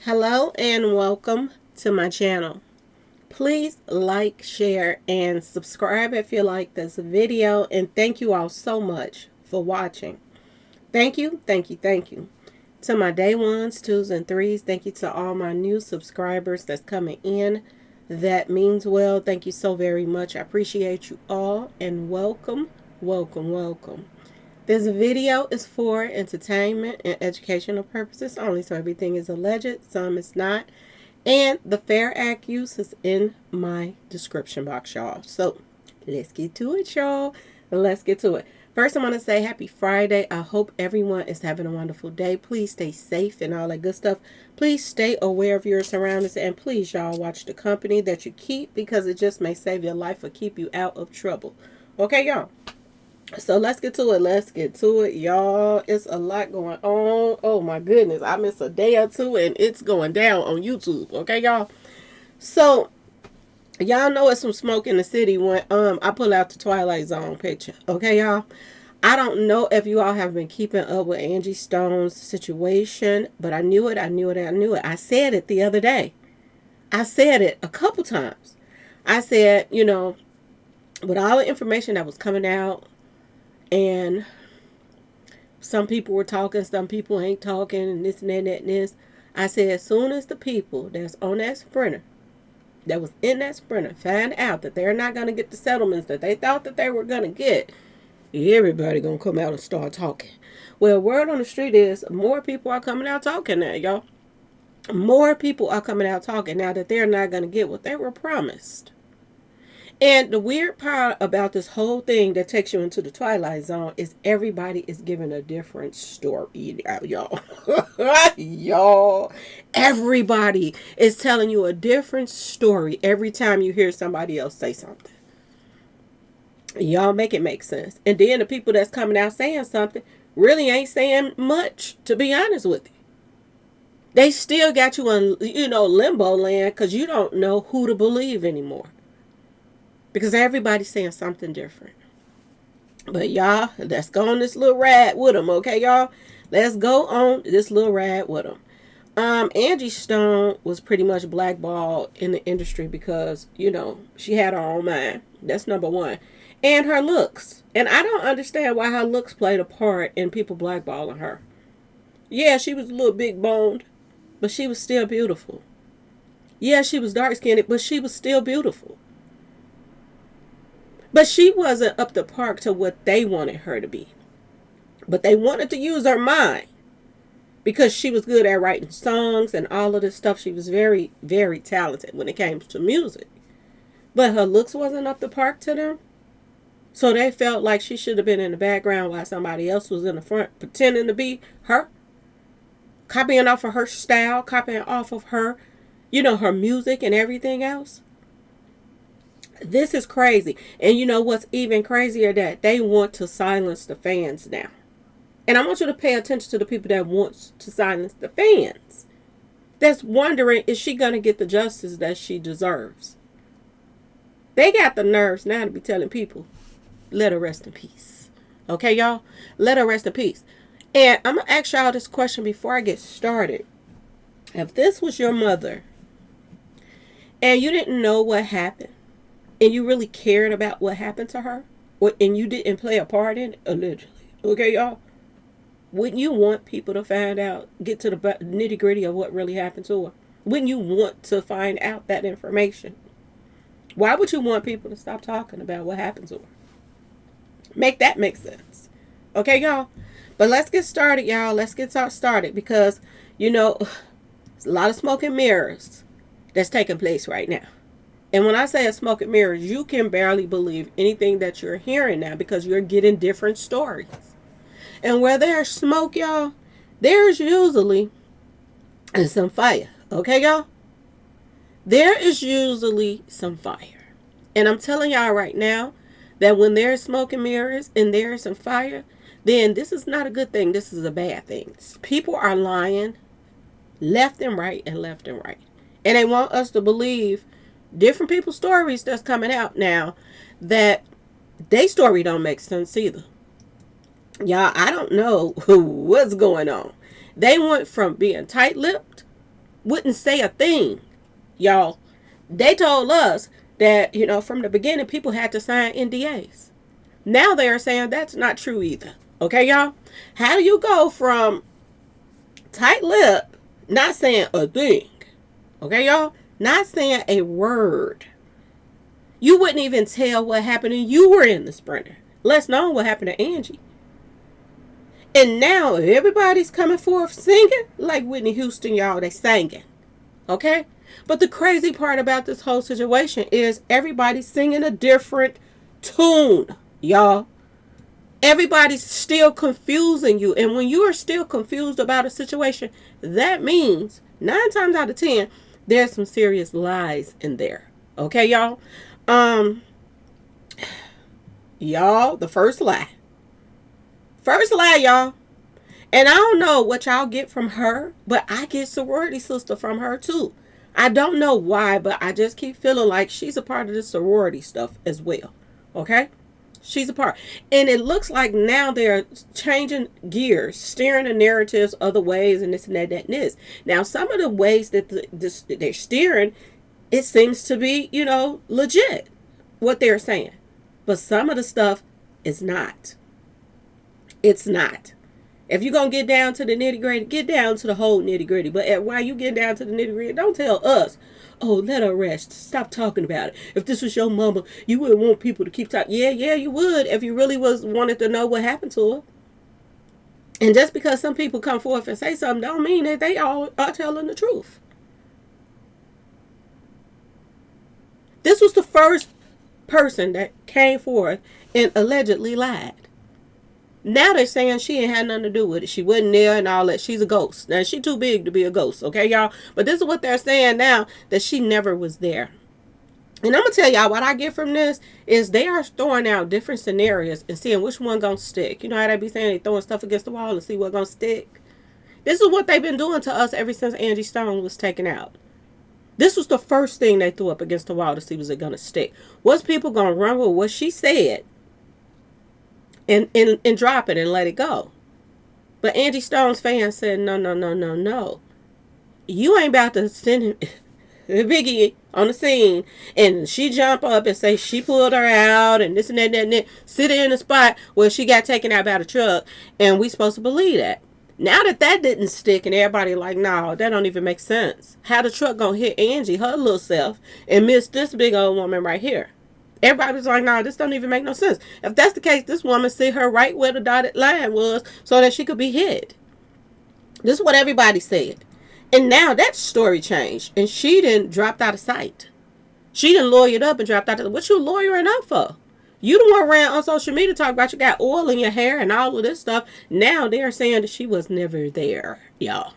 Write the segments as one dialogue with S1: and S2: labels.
S1: Hello and welcome to my channel. Please like, share, and subscribe if you like this video. And thank you all so much for watching. Thank you, thank you, thank you. To my day ones, twos, and threes, thank you to all my new subscribers that's coming in. That means well. Thank you so very much. I appreciate you all and welcome, welcome, welcome. This video is for entertainment and educational purposes only, so everything is alleged, some is not. And the Fair Act use is in my description box, y'all. So let's get to it, y'all. Let's get to it. First, I want to say happy Friday. I hope everyone is having a wonderful day. Please stay safe and all that good stuff. Please stay aware of your surroundings. And please, y'all, watch the company that you keep because it just may save your life or keep you out of trouble. Okay, y'all? So let's get to it. Let's get to it, y'all. It's a lot going on. Oh my goodness. I missed a day or two and it's going down on YouTube. Okay, y'all. So y'all know it's some smoke in the city when I pull out the Twilight Zone picture. Okay, y'all. I don't know if you all have been keeping up with Angie Stone's situation, but I knew it. I said it the other day. I said it a couple times. I said, with all the information that was coming out, and some people were talking, some people ain't talking, and this and that and this. I said, as soon as the people that's on that sprinter, that was in that sprinter, find out that they're not going to get the settlements that they thought that they were going to get, everybody going to come out and start talking. Well, word on the street is more people are coming out talking now, y'all. More people are coming out talking now that they're not going to get what they were promised. And the weird part about this whole thing that takes you into the Twilight Zone is everybody is giving a different story now, y'all. Y'all. Everybody is telling you a different story every time you hear somebody else say something. Y'all make it make sense. And then the people that's coming out saying something really ain't saying much, to be honest with you. They still got you in, limbo land because you don't know who to believe anymore. Because everybody's saying something different. But y'all, let's go on this little ride with them, okay, y'all? Let's go on this little ride with them. Angie Stone was pretty much blackballed in the industry because, she had her own mind. That's number one. And her looks. And I don't understand why her looks played a part in people blackballing her. Yeah, she was a little big boned, but she was still beautiful. Yeah, she was dark skinned, but she was still beautiful. But she wasn't up to par to what they wanted her to be. But they wanted to use her mind because she was good at writing songs and all of this stuff. She was very, very talented when it came to music. But her looks wasn't up to par to them. So they felt like she should have been in the background while somebody else was in the front pretending to be her. Copying off of her style, copying off of her, her music and everything else. This is crazy. And you know what's even crazier? That they want to silence the fans now. And I want you to pay attention to the people that want to silence the fans. That's wondering, is she going to get the justice that she deserves? They got the nerves now to be telling people, let her rest in peace. Okay, y'all? Let her rest in peace. And I'm going to ask y'all this question before I get started. If this was your mother and you didn't know what happened, and you really cared about what happened to her, and you didn't play a part in it, allegedly, okay, y'all? Wouldn't you want people to find out, get to the nitty gritty of what really happened to her? Wouldn't you want to find out that information? Why would you want people to stop talking about what happened to her? Make that make sense. Okay, y'all? But let's get started, y'all. Let's get started because, there's a lot of smoke and mirrors that's taking place right now. And when I say a smoke and mirrors, you can barely believe anything that you're hearing now because you're getting different stories. And where there's smoke, y'all, there's usually some fire. Okay, y'all? There is usually some fire. And I'm telling y'all right now that when there's smoke and mirrors and there's some fire, then this is not a good thing. This is a bad thing. People are lying left and right and left and right. And they want us to believe different people's stories that's coming out now that they story don't make sense either. Y'all, I don't know what's going on. They went from being tight-lipped wouldn't say a thing, y'all. They told us that, from the beginning, people had to sign NDAs. Now they're saying that's not true either. Okay, y'all? How do you go from tight lip, not saying a thing, okay, y'all? Not saying a word. You wouldn't even tell what happened and you were in the Sprinter. Let's know what happened to Angie. And now everybody's coming forth singing like Whitney Houston, y'all. They singing. Okay? But the crazy part about this whole situation is everybody's singing a different tune, y'all. Everybody's still confusing you. And when you are still confused about a situation, that means 9 times out of 10, there's some serious lies in there. Okay, y'all? Y'all, the first lie. First lie, y'all. And I don't know what y'all get from her, but I get sorority sister from her too. I don't know why, but I just keep feeling like she's a part of the sorority stuff as well. Okay? She's a part. And it looks like now they're changing gears, steering the narratives other ways and this and that and this. Now, some of the ways that they're steering, it seems to be, legit, what they're saying. But some of the stuff is not. It's not. If you're going to get down to the nitty gritty, get down to the whole nitty gritty. But while you get down to the nitty gritty, don't tell us, oh, let her rest. Stop talking about it. If this was your mama, you wouldn't want people to keep talking. Yeah, you would if you really wanted to know what happened to her. And just because some people come forth and say something don't mean that they all are telling the truth. This was the first person that came forth and allegedly lied. Now they're saying she ain't had nothing to do with it. She wasn't there and all that. She's a ghost. Now, she's too big to be a ghost, okay, y'all? But this is what they're saying now, that she never was there. And I'm going to tell y'all what I get from this is they are throwing out different scenarios and seeing which one going to stick. You know how they be saying they throwing stuff against the wall and see what's going to stick? This is what they've been doing to us ever since Angie Stone was taken out. This was the first thing they threw up against the wall to see was it going to stick. Was people going to run with what she said? And drop it and let it go. But Angie Stone's fans said, no. You ain't about to send Biggie on the scene and she jump up and say she pulled her out and this and that and that. Sit her in the spot where she got taken out by the truck and we supposed to believe that. Now that didn't stick and everybody like, no, that don't even make sense. How the truck gonna hit Angie, her little self, and miss this big old woman right here? Everybody was like, no, this don't even make no sense. If that's the case, this woman see her right where the dotted line was so that she could be hit. This is what everybody said. And now that story changed. And she didn't dropped out of sight. She didn't lawyered up and dropped out of. What you lawyering up for? You the one around on social media talking about you got oil in your hair and all of this stuff. Now they're saying that she was never there, y'all.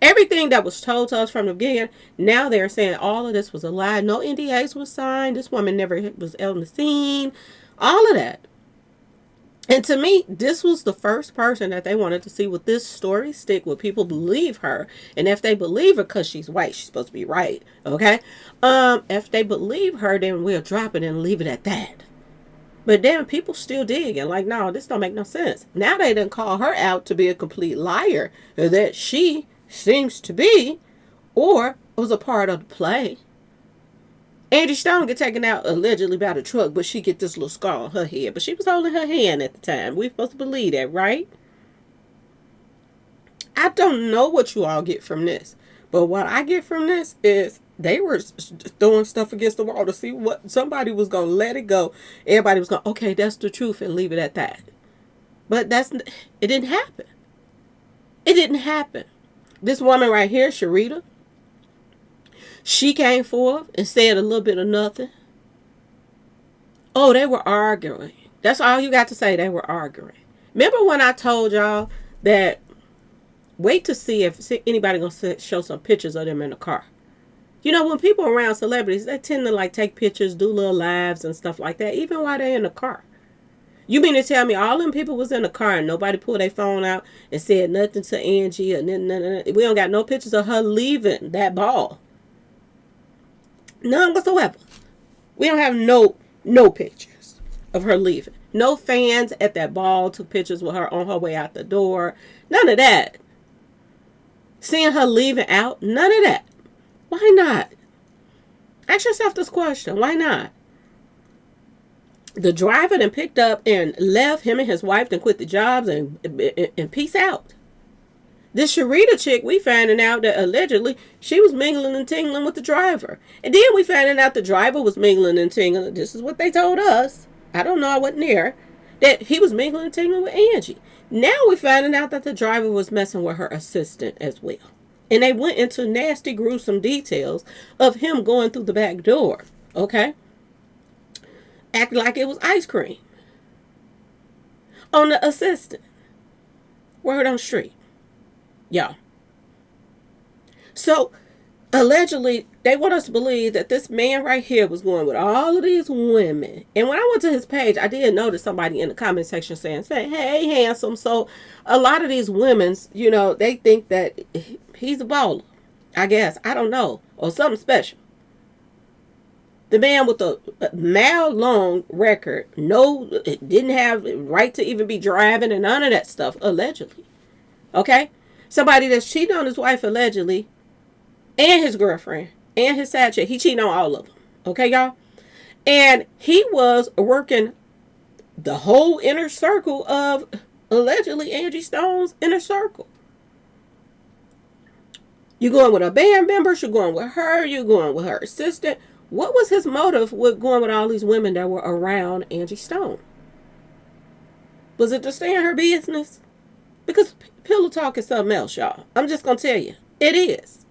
S1: Everything that was told to us from the beginning, now they're saying all of this was a lie. No NDAs was signed. This woman never was on the scene. All of that. And to me, this was the first person that they wanted to see with this story stick. Would people believe her? And if they believe her, because she's white, she's supposed to be right. Okay? If they believe her, then we'll drop it and leave it at that. But then people still digging. Like, no, this don't make no sense. Now they didn't call her out to be a complete liar. That she seems to be, or was a part of the play. Angie Stone get taken out allegedly by the truck, but she get this little scar on her head. But she was holding her hand at the time. We're supposed to believe that, right? I don't know what you all get from this, but what I get from this is they were throwing stuff against the wall to see what somebody was going to let it go. Everybody was going, okay, that's the truth and leave it at that. But it didn't happen. It didn't happen. This woman right here, Sharita, she came forth and said a little bit of nothing. Oh, they were arguing. That's all you got to say. They were arguing. Remember when I told y'all that wait to see if anybody going to show some pictures of them in the car. You know, when people around celebrities, they tend to like take pictures, do little lives and stuff like that, even while they're in the car. You mean to tell me all them people was in the car and nobody pulled their phone out and said nothing to Angie or nothing? We don't got no pictures of her leaving that ball. None whatsoever. We don't have no pictures of her leaving. No fans at that ball took pictures with her on her way out the door. None of that. Seeing her leaving out, none of that. Why not? Ask yourself this question. Why not? The driver then picked up and left him and his wife, then quit the jobs and peace out. This Sharita chick, we finding out that allegedly she was mingling and tingling with the driver. And then we finding out the driver was mingling and tingling. This is what they told us. I don't know, I wasn't there. That he was mingling and tingling with Angie. Now we're finding out that the driver was messing with her assistant as well. And they went into nasty, gruesome details of him going through the back door. Okay? Acting like it was ice cream. On the assistant. Word on the street. Y'all. So, allegedly, they want us to believe that this man right here was going with all of these women. And when I went to his page, I did notice somebody in the comment section saying, hey, handsome. So, a lot of these women's, you know, they think that he's a baller. I guess. I don't know. Or something special. The man with a mile-long record, didn't have right to even be driving and none of that stuff, allegedly. Okay? Somebody that's cheating on his wife, allegedly, and his girlfriend, and his side chick. He cheating on all of them. Okay, y'all? And he was working the whole inner circle of, allegedly, Angie Stone's inner circle. You're going with her band members, you're going with her, you're going with her assistant. What was his motive with going with all these women that were around Angie Stone? Was it to stay in her business? Because pillow talk is something else, y'all. I'm just going to tell you. It is.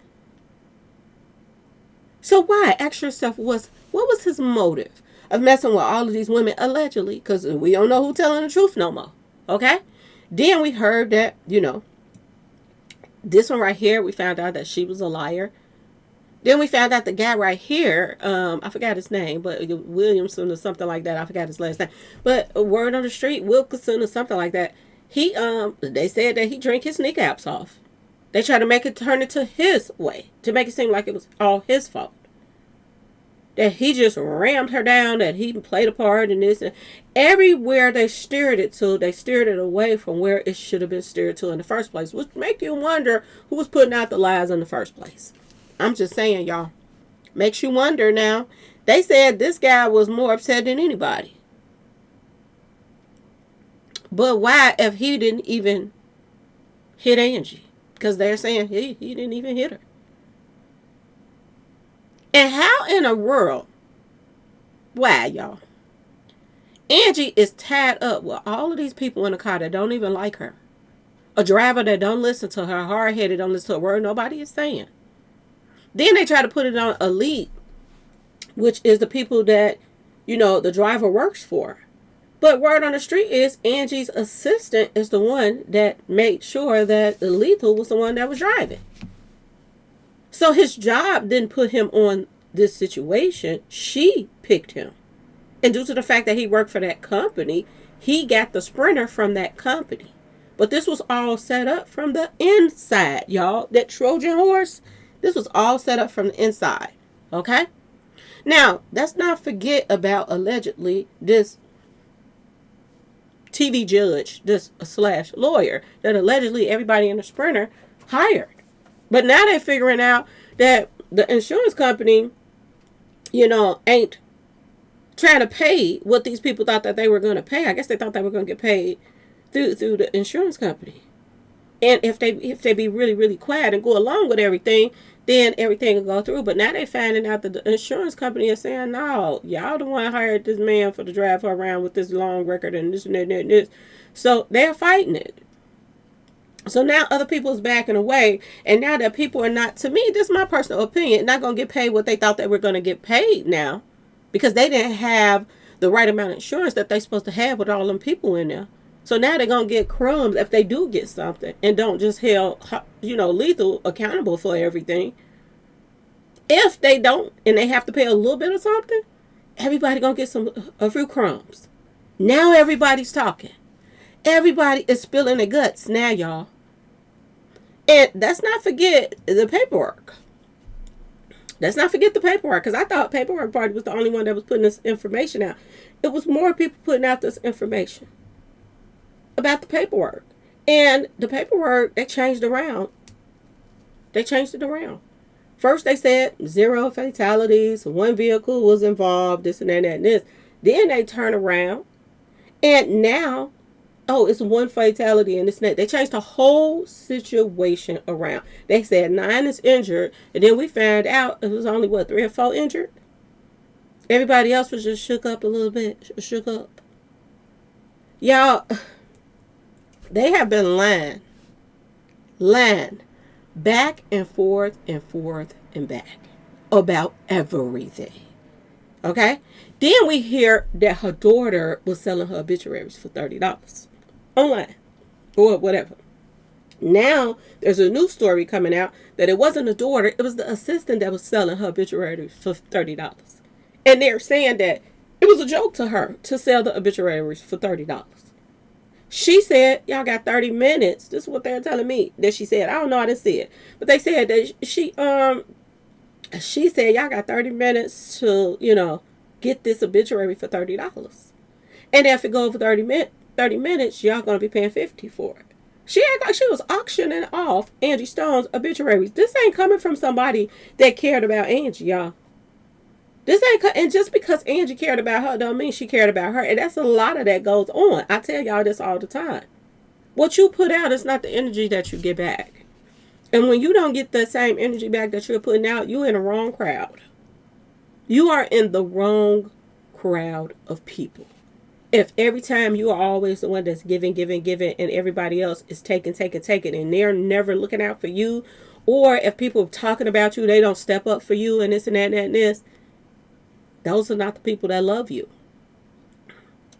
S1: So why? Ask yourself, what was his motive of messing with all of these women, allegedly? Because we don't know who's telling the truth no more. Okay? Then we heard that, you know, this one right here, we found out that she was a liar. Then we found out the guy right here, I forgot his name, but Williamson or something like that. I forgot his last name. But a word on the street, Wilkinson or something like that. He, they said that he drank his kneecaps off. They tried to make it turn it to his way, to make it seem like it was all his fault. That he just rammed her down, that he played a part in this. And everywhere they steered it to, they steered it away from where it should have been steered to in the first place, which make you wonder who was putting out the lies in the first place. I'm just saying, y'all. Makes you wonder now. They said this guy was more upset than anybody. But why if he didn't even hit Angie? Because they're saying he didn't even hit her. And how in the world? Why, y'all? Angie is tied up with all of these people in the car that don't even like her. A driver that don't listen to her, hard-headed, don't listen to a word nobody is saying. Then they try to put it on Elite, which is the people that, you know, the driver works for. But word on the street is Angie's assistant is the one that made sure that the Lethal was the one that was driving. So his job didn't put him on this situation. She picked him. And due to the fact that he worked for that company, he got the Sprinter from that company. But this was all set up from the inside, y'all. That Trojan horse. This was all set up from the inside. Okay? Now, let's not forget about allegedly this TV judge, this / lawyer, that allegedly everybody in the Sprinter hired. But now they're figuring out that the insurance company, you know, ain't trying to pay what these people thought that they were going to pay. I guess they thought they were going to get paid through the insurance company. And if they be really, really quiet and go along with everything, then everything will go through. But now they're finding out that the insurance company is saying, no, y'all the one hired this man for to drive her around with this long record and this and that and this. So they're fighting it. So now other people is backing away. And now that people are not, to me, this is my personal opinion, not going to get paid what they thought they were going to get paid now. Because they didn't have the right amount of insurance that they're supposed to have with all them people in there. So now they're going to get crumbs if they do get something and don't just hold, you know, Lethal accountable for everything. If they don't and they have to pay a little bit of something, everybody going to get a few crumbs. Now everybody's talking. Everybody is spilling their guts now, y'all. And let's not forget the paperwork. Let's not forget the paperwork, because I thought Paperwork Party was the only one that was putting this information out. It was more people putting out this information about the paperwork. And the paperwork, they changed around They changed it around. First they said 0 fatalities, 1 vehicle was involved, this and that and this. Then they turn around and now, oh, it's 1 fatality and this and that. They changed the whole situation around. They said 9 is injured, and then we found out it was only, what, 3 or 4 injured? Everybody else was just shook up a little bit. Shook up. Y'all, they have been lying back and forth and forth and back about everything. Okay? Then we hear that her daughter was selling her obituaries for $30 online or whatever. Now there's a new story coming out that it wasn't the daughter, it was the assistant that was selling her obituaries for $30. And they're saying that it was a joke to her to sell the obituaries for $30. She said, y'all got 30 minutes. This is what they're telling me that she said. I don't know, I didn't see it. But they said that she said, y'all got 30 minutes to, get this obituary for $30. And if it goes for 30 minutes, y'all going to be paying $50 for it. She acted like she was auctioning off Angie Stone's obituaries. This ain't coming from somebody that cared about Angie, y'all. This ain't, and just because Angie cared about her don't mean she cared about her. And that's a lot of that goes on. I tell y'all this all the time. What you put out is not the energy that you get back. And when you don't get the same energy back that you're putting out, you're in the wrong crowd. You are in the wrong crowd of people. If every time you are always the one that's giving, and everybody else is taking, and they're never looking out for you, or if people are talking about you, they don't step up for you and this and that and that and this, those are not the people that love you.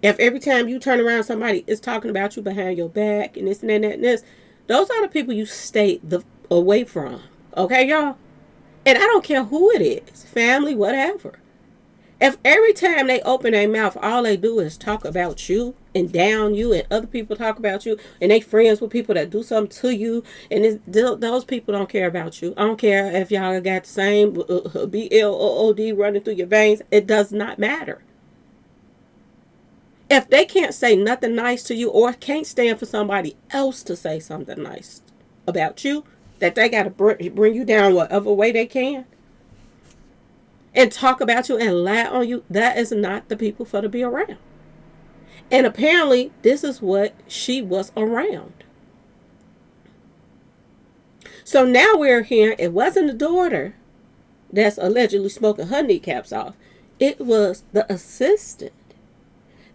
S1: If every time you turn around somebody is talking about you behind your back and this and that and this, those are the people you stay away from. Okay, y'all? And I don't care who it is, family, whatever. If every time they open their mouth, all they do is talk about you and down you, and other people talk about you, and they friends with people that do something to you, and those people don't care about you. I don't care if y'all got the same blood running through your veins. It does not matter. If they can't say nothing nice to you, or can't stand for somebody else to say something nice about you, that they got to bring you down whatever way they can, and talk about you and lie on you, that is not the people for to be around. And apparently, this is what she was around. So now we're hearing it wasn't the daughter that's allegedly smoking her kneecaps off. It was the assistant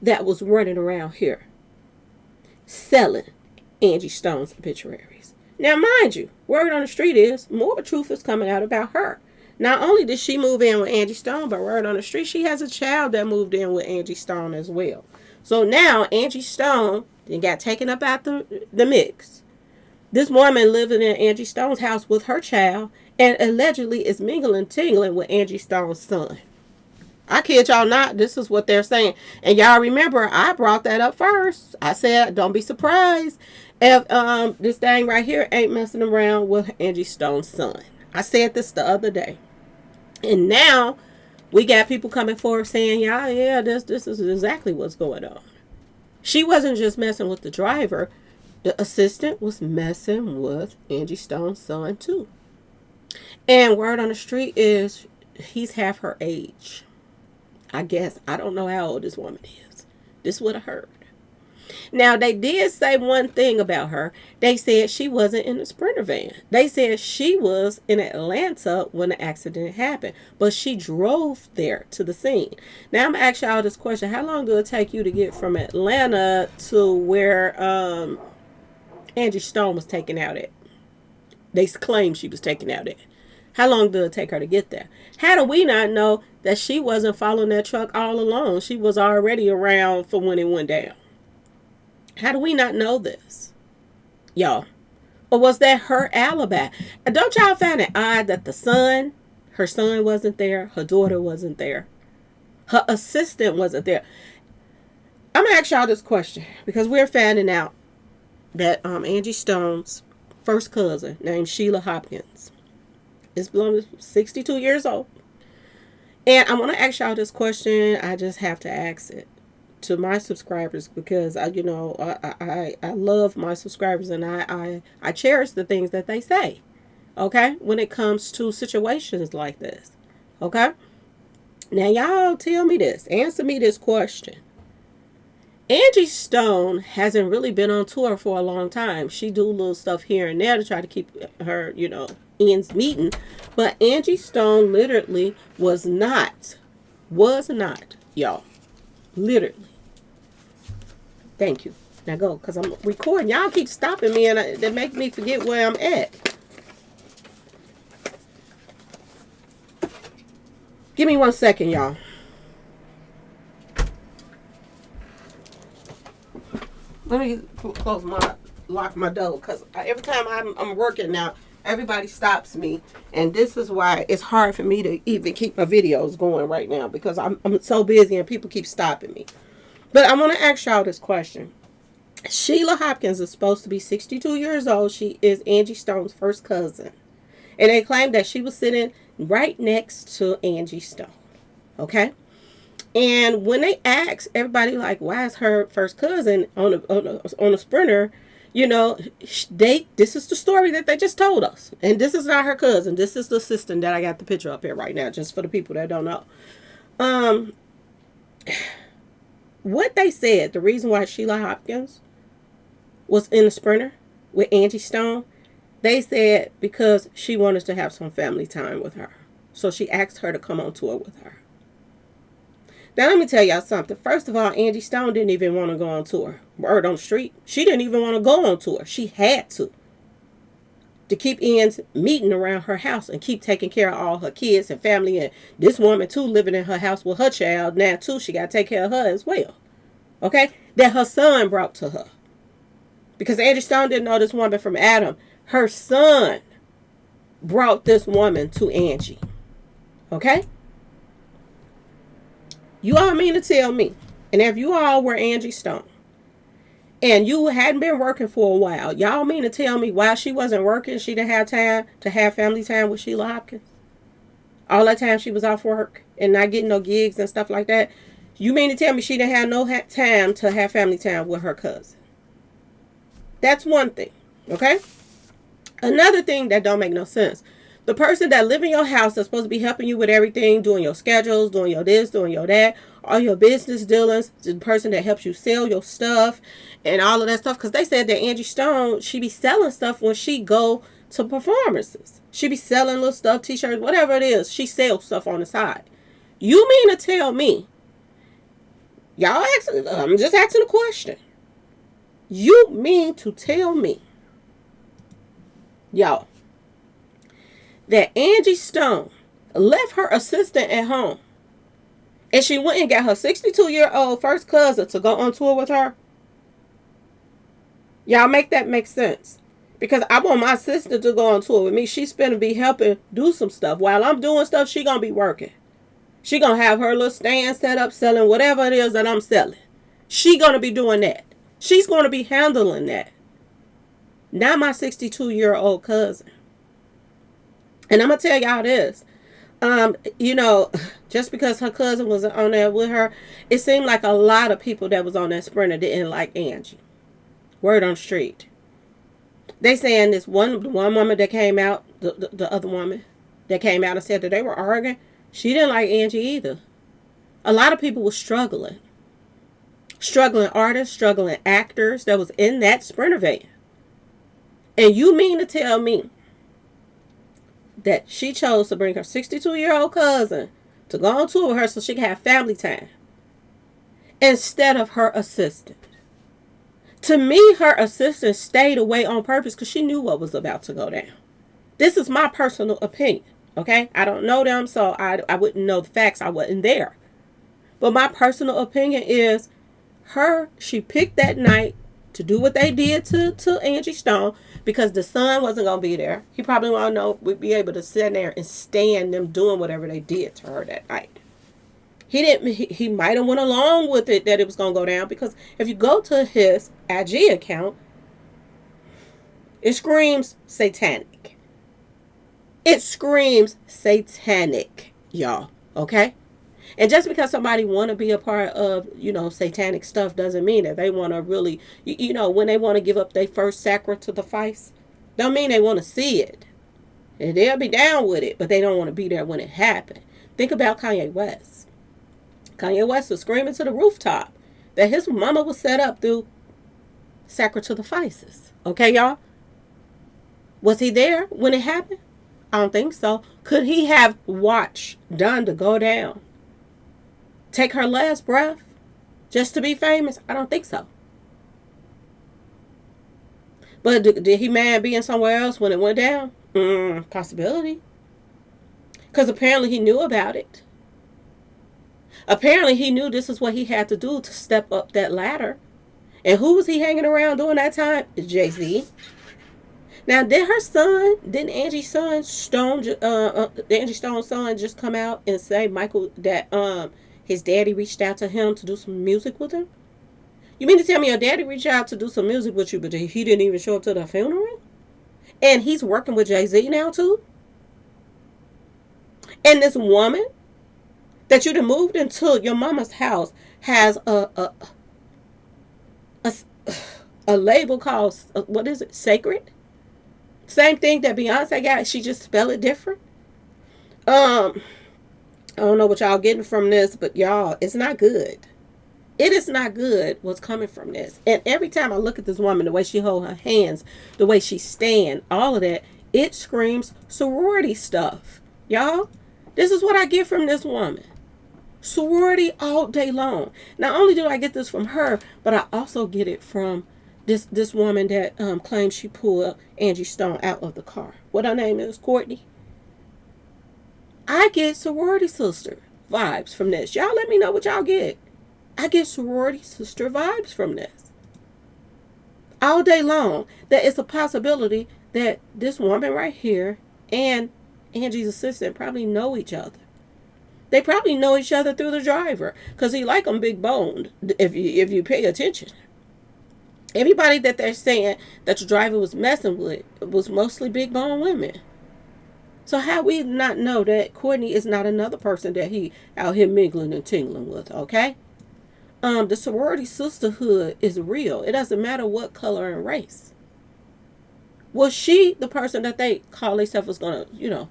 S1: that was running around here selling Angie Stone's obituaries. Now, mind you, word on the street is more of the truth is coming out about her. Not only did she move in with Angie Stone, but word on the street, she has a child that moved in with Angie Stone as well. So now Angie Stone got taken up out the mix. This woman living in Angie Stone's house with her child and allegedly is tingling with Angie Stone's son. I kid y'all not, this is what they're saying. And y'all remember, I brought that up first. I said, don't be surprised if this thing right here ain't messing around with Angie Stone's son. I said this the other day. And now we got people coming forward saying, yeah, this is exactly what's going on. She wasn't just messing with the driver. The assistant was messing with Angie Stone's son too. And word on the street is he's half her age. I guess. I don't know how old this woman is. This would have heard. Now, they did say one thing about her. They said she wasn't in the Sprinter van. They said she was in Atlanta when the accident happened, but she drove there to the scene. Now, I'm going to ask y'all this question. How long did it take you to get from Atlanta to where Angie Stone was taken out at? They claim she was taken out at. How long did it take her to get there? How do we not know that she wasn't following that truck all along? She was already around for when it went down. How do we not know this? Y'all. Or was that her alibi? And don't y'all find it odd that her son wasn't there, her daughter wasn't there, her assistant wasn't there? I'm going to ask y'all this question because we're finding out that Angie Stone's first cousin named Sheila Hopkins is 62 years old. And I want to ask y'all this question. I just have to ask it to my subscribers because I love my subscribers and I cherish the things that they say. okay, when it comes to situations like this. Okay? Now, y'all tell me this. Answer me this question. Angie Stone hasn't really been on tour for a long time. She do little stuff here and there to try to keep her, ends meeting. But Angie Stone literally was not, y'all. Literally. Thank you. Now go, because I'm recording. Y'all keep stopping me, and they make me forget where I'm at. Give me 1 second, y'all. Let me lock my door, because every time I'm working now, everybody stops me, and this is why it's hard for me to even keep my videos going right now, because I'm so busy and people keep stopping me. But I want to ask y'all this question. Sheila Hopkins is supposed to be 62 years old. She is Angie Stone's first cousin, and they claim that she was sitting right next to Angie Stone. Okay? And when they ask everybody, like, why is her first cousin on a sprinter, this is the story that they just told us. And this is not her cousin. This is the assistant that I got the picture up here right now, just for the people that don't know. What they said, the reason why Sheila Hopkins was in the sprinter with Angie Stone, they said because she wanted to have some family time with her. So she asked her to come on tour with her. Now, let me tell y'all something. First of all, Angie Stone didn't even want to go on tour. Word on the street. She didn't even want to go on tour. She had to keep ends meeting around her house and keep taking care of all her kids and family. And this woman, too, living in her house with her child. Now, too, she got to take care of her as well. Okay? That her son brought to her. Because Angie Stone didn't know this woman from Adam. Her son brought this woman to Angie. Okay? You all mean to tell me, and if you all were Angie Stone, and you hadn't been working for a while, y'all mean to tell me while she wasn't working, she didn't have time to have family time with Sheila Hopkins? All that time she was off work and not getting no gigs and stuff like that. You mean to tell me she didn't have no time to have family time with her cousin? That's one thing, okay? Another thing that don't make no sense. The person that live in your house that's supposed to be helping you with everything, doing your schedules, doing your this, doing your that, all your business dealings, the person that helps you sell your stuff and all of that stuff. Because they said that Angie Stone, she be selling stuff when she go to performances. She be selling little stuff, t-shirts, whatever it is. She sells stuff on the side. You mean to tell me, I'm just asking a question. You mean to tell me, y'all, that Angie Stone left her assistant at home and she went and got her 62-year-old first cousin to go on tour with her? Y'all make that make sense. Because I want my sister to go on tour with me. She's going to be helping do some stuff. While I'm doing stuff, she going to be working. She going to have her little stand set up selling whatever it is that I'm selling. She going to be doing that. She's going to be handling that. Not my 62-year-old cousin. And I'm going to tell y'all this. Just because her cousin was on there with her, it seemed like a lot of people that was on that sprinter didn't like Angie. Word on the street. They saying the one woman that came out, the other woman that came out and said that they were arguing, she didn't like Angie either. A lot of people were struggling. Struggling artists, struggling actors that was in that sprinter van. And you mean to tell me that she chose to bring her 62-year-old cousin to go on tour with her so she could have family time instead of her assistant? To me, her assistant stayed away on purpose because she knew what was about to go down. This is my personal opinion, okay? I don't know them, so I wouldn't know the facts. I wasn't there. But my personal opinion is she picked that night to do what they did to Angie Stone because the son wasn't going to be there. He probably would be able to sit there and stand them doing whatever they did to her that night. He might have went along with it that it was going to go down because if you go to his IG account, it screams satanic. It screams satanic, y'all. Okay? And just because somebody want to be a part of, satanic stuff doesn't mean that they want to really, when they want to give up their first sacrament to the vice, don't mean they want to see it. And they'll be down with it, but they don't want to be there when it happened. Think about Kanye West. Kanye West was screaming to the rooftop that his mama was set up through sacrifices. Okay, y'all? Was he there when it happened? I don't think so. Could he have watched Donda go down, take her last breath, just to be famous? I don't think so. But did he mind being somewhere else when it went down? Possibility. Because apparently he knew about it. Apparently he knew this is what he had to do to step up that ladder. And who was he hanging around during that time? Jay-Z. Now, didn't Angie Stone's son just come out and say, Michael, that his daddy reached out to him to do some music with him? You mean to tell me your daddy reached out to do some music with you, but he didn't even show up to the funeral? And he's working with Jay-Z now, too? And this woman that you done moved into your mama's house has a label called, what is it, Sacred? Same thing that Beyonce got. She just spell it different. I don't know what y'all getting from this, but y'all, it's not good. It is not good what's coming from this. And every time I look at this woman, the way she hold her hands, the way she stand, all of that, it screams sorority stuff. Y'all, this is what I get from this woman. Sorority all day long. Not only do I get this from her, but I also get it from this woman that claims she pulled Angie Stone out of the car. What her name is? Courtney. I get sorority sister vibes from this. Y'all let me know what y'all get. I get sorority sister vibes from this. All day long. That it's a possibility that this woman right here and Angie's assistant probably know each other. They probably know each other through the driver, because he like them big boned, if you pay attention. Everybody that they're saying that the driver was messing with was mostly big bone women. So how we not know that Courtney is not another person that he out here mingling and tingling with, okay? The sorority sisterhood is real. It doesn't matter what color and race. Was she the person that they call themselves was going to,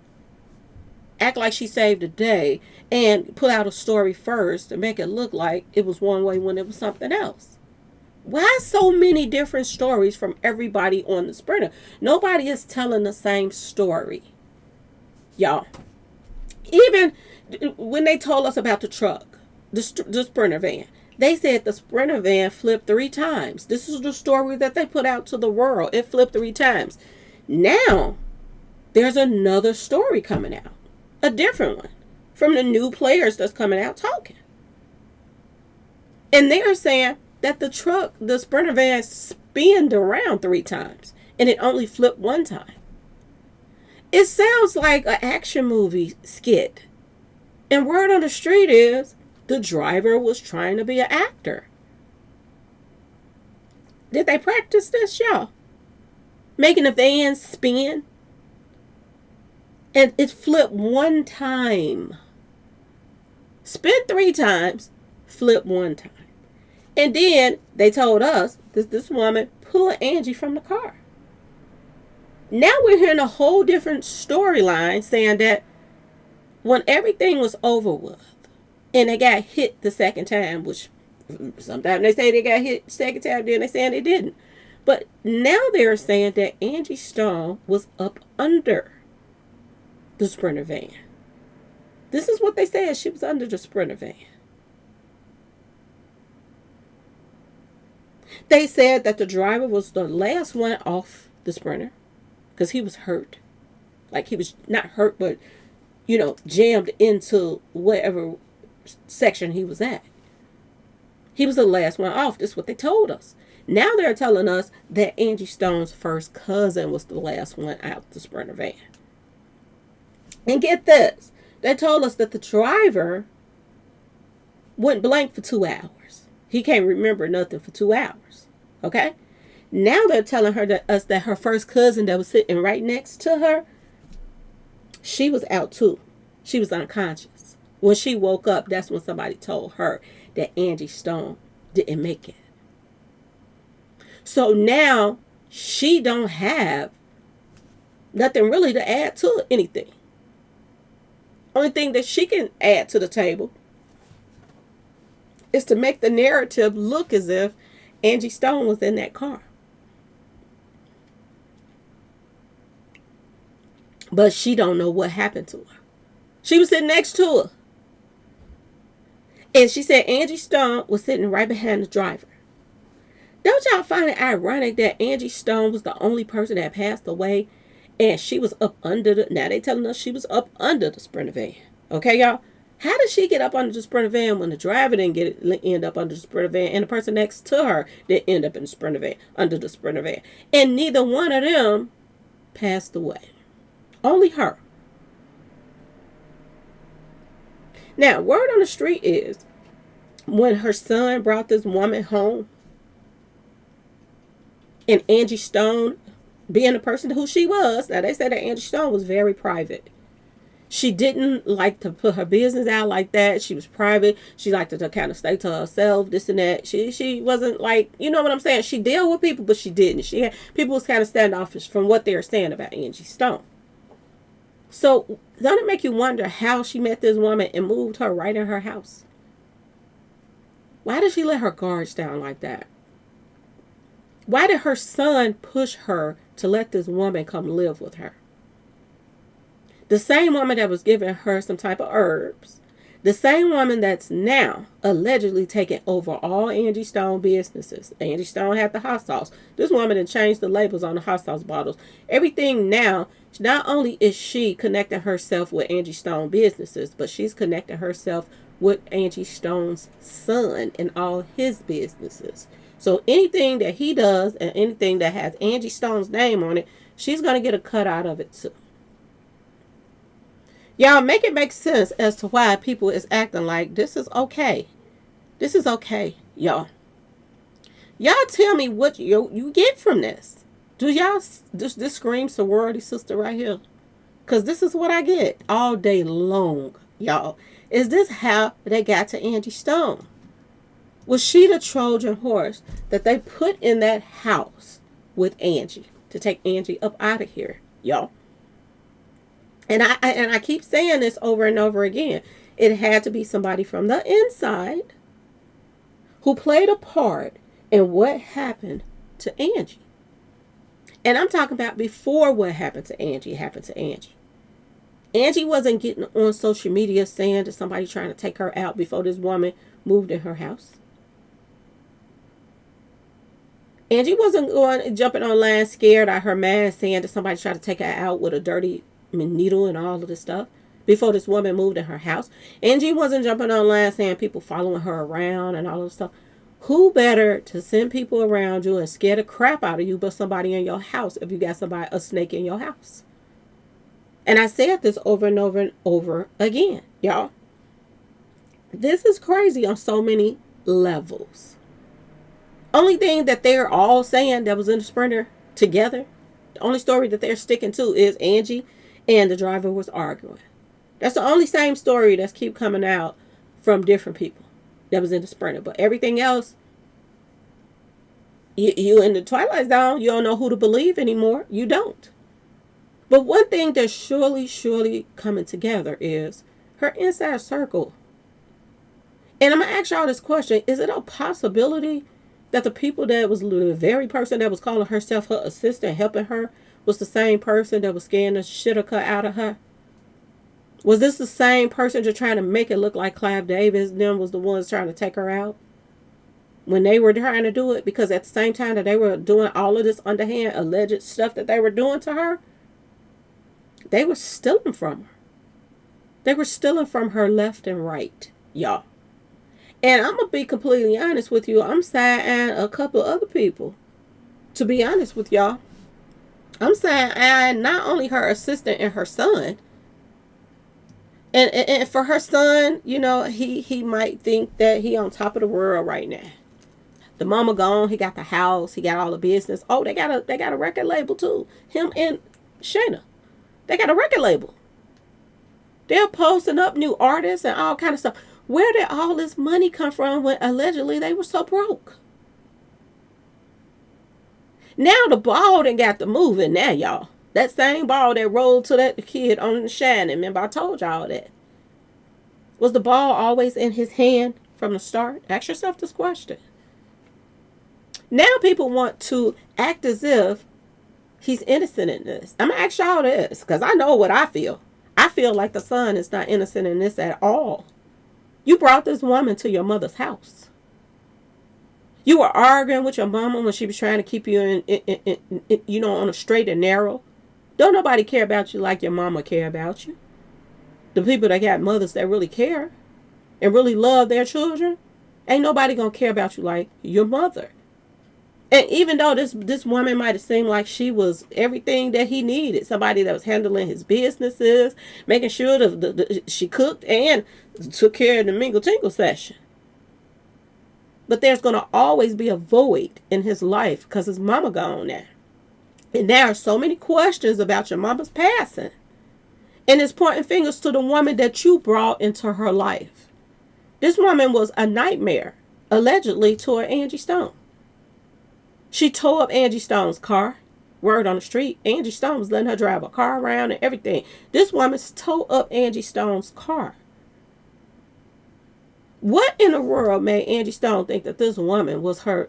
S1: act like she saved the day and put out a story first and make it look like it was one way when it was something else? Why so many different stories from everybody on the Sprinter? Nobody is telling the same story, y'all. Even when they told us about the truck, the Sprinter van, they said the Sprinter van flipped 3 times. This is the story that they put out to the world. It flipped 3 times. Now, there's another story coming out. A different one. From the new players that's coming out talking. And they're saying that the Sprinter van spinned around 3 times. And it only flipped 1 time. It sounds like an action movie skit. And word on the street is the driver was trying to be an actor. Did they practice this, y'all? Making the van spin? And it flipped 1 time. Spin 3 times, flip 1 time. And then they told us this woman pulled Angie from the car. Now we're hearing a whole different storyline saying that when everything was over with, and they got hit the second time, which sometimes they say they got hit the second time, then they saying they didn't. But now they're saying that Angie Stone was up under the Sprinter van. This is what they said. She was under the Sprinter van. They said that the driver was the last one off the Sprinter because he was hurt. Like he was not hurt, but, jammed into whatever section he was at. He was the last one off. This is what they told us. Now they're telling us that Angie Stone's first cousin was the last one out the Sprinter van. And get this. They told us that the driver went blank for 2 hours. He can't remember nothing for 2 hours. Okay? Now they're telling us that her first cousin that was sitting right next to her, she was out too. She was unconscious. When she woke up, that's when somebody told her that Angie Stone didn't make it. So now she don't have Nothing really to add to anything. Only thing that she can add to the table is to make the narrative look as if Angie Stone was in that car. But she don't know what happened to her. She was sitting next to her. And she said Angie Stone was sitting right behind the driver. Don't y'all find it ironic that Angie Stone was the only person that passed away and she was up under the... Now they telling us she was up under the Sprinter van. Okay, y'all? How did she get up under the Sprinter van when the driver didn't end up under the Sprinter van and the person next to her didn't end up in the Sprinter van, under the Sprinter van? And neither one of them passed away. Only her. Now, word on the street is when her son brought this woman home and Angie Stone, being the person who she was, now they said that Angie Stone was very private. She didn't like to put her business out like that. She was private. She liked to kind of stay to herself, this and that. She wasn't like, you know what I'm saying? She dealt with people, but she didn't. People was kind of standoffish from what they were saying about Angie Stone. So, doesn't it make you wonder how she met this woman and moved her right in her house? Why did she let her guards down like that? Why did her son push her to let this woman come live with her? The same woman that was giving her some type of herbs. The same woman that's now allegedly taking over all Angie Stone businesses. Angie Stone had the hot sauce. This woman had changed the labels on the hot sauce bottles. Everything now, not only is she connecting herself with Angie Stone businesses, but she's connecting herself with Angie Stone's son and all his businesses. So anything that he does and anything that has Angie Stone's name on it, she's going to get a cut out of it too. Y'all, make it make sense as to why people is acting like this is okay. This is okay, y'all. Y'all tell me what you get from this. Do y'all, this scream sorority sister right here? Because this is what I get all day long, y'all. Is this how they got to Angie Stone? Was she the Trojan horse that they put in that house with Angie to take Angie up out of here, y'all? And I keep saying this over and over again. It had to be somebody from the inside who played a part in what happened to Angie. And I'm talking about before what happened to Angie happened to Angie. Angie wasn't getting on social media saying that somebody trying to take her out before this woman moved in her house. Angie wasn't jumping online scared out her mind saying that somebody tried to take her out with a dirty needle and all of this stuff before this woman moved in her house. Angie wasn't jumping online saying people following her around and all of this stuff. Who better to send people around you and scare the crap out of you but somebody in your house if you got a snake in your house? And I said this over and over and over again, y'all. This is crazy on so many levels. Only thing that they're all saying that was in the Sprinter together, the only story that they're sticking to is Angie and the driver was arguing. That's the only same story that's keep coming out from different people that was in the Sprinter. But everything else, you in the Twilight Zone, you don't know who to believe anymore. You don't. But one thing that's surely coming together is her inside circle. And I'm going to ask y'all this question. Is it a possibility that the people that was the very person that was calling herself her assistant, helping her, was the same person that was scaring the shit out of her? Was this the same person just trying to make it look like Clive Davis and them was the ones trying to take her out? When they were trying to do it, because at the same time that they were doing all of this underhand alleged stuff that they were doing to her, they were stealing from her. They were stealing from her left and right, y'all. And I'm going to be completely honest with you. I'm side-eyeing a couple of other people. To be honest with y'all. I'm side-eyeing not only her assistant and her son. And for her son, you know, he might think that he on top of the world right now. The mama gone. He got the house. He got all the business. Oh, they got a record label too. Him and Shayna. They got a record label. They're posting up new artists and all kind of stuff. Where did all this money come from when allegedly they were so broke? Now the ball done got the moving now, y'all. That same ball that rolled to that kid on the Shannon. Remember, I told y'all that. Was the ball always in his hand from the start? Ask yourself this question. Now people want to act as if he's innocent in this. I'm going to ask y'all this because I know what I feel. I feel like the son is not innocent in this at all. You brought this woman to your mother's house. You were arguing with your mama when she was trying to keep you in on a straight and narrow. Don't nobody care about you like your mama care about you. The people that got mothers that really care and really love their children, ain't nobody gonna care about you like your mother. And even though this woman might have seemed like she was everything that he needed, somebody that was handling his businesses, making sure she cooked and took care of the mingle tingle session. But there's going to always be a void in his life because his mama gone now. And there are so many questions about your mama's passing. And it's pointing fingers to the woman that you brought into her life. This woman was a nightmare, allegedly, to Angie Stone. She tore up Angie Stone's car. Word on the street, Angie Stone was letting her drive a car around and everything. This woman tore up Angie Stone's car. What in the world made Angie Stone think that this woman was her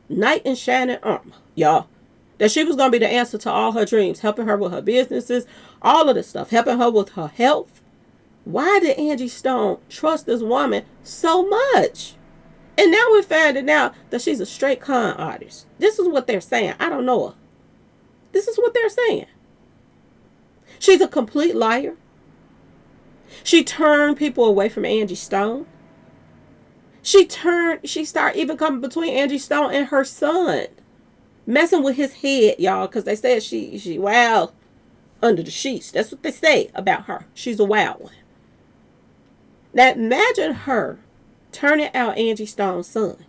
S1: knight in shining armor, y'all? That she was going to be the answer to all her dreams, helping her with her businesses, all of this stuff, helping her with her health. Why did Angie Stone trust this woman so much? And now we're finding out that she's a straight con artist. This is what they're saying. I don't know her. This is what they're saying. She's a complete liar. She turned people away from Angie Stone. She started even coming between Angie Stone and her son. Messing with his head, y'all, because they said she wild under the sheets. That's what they say about her. She's a wild one. Now imagine her turning out Angie Stone's son.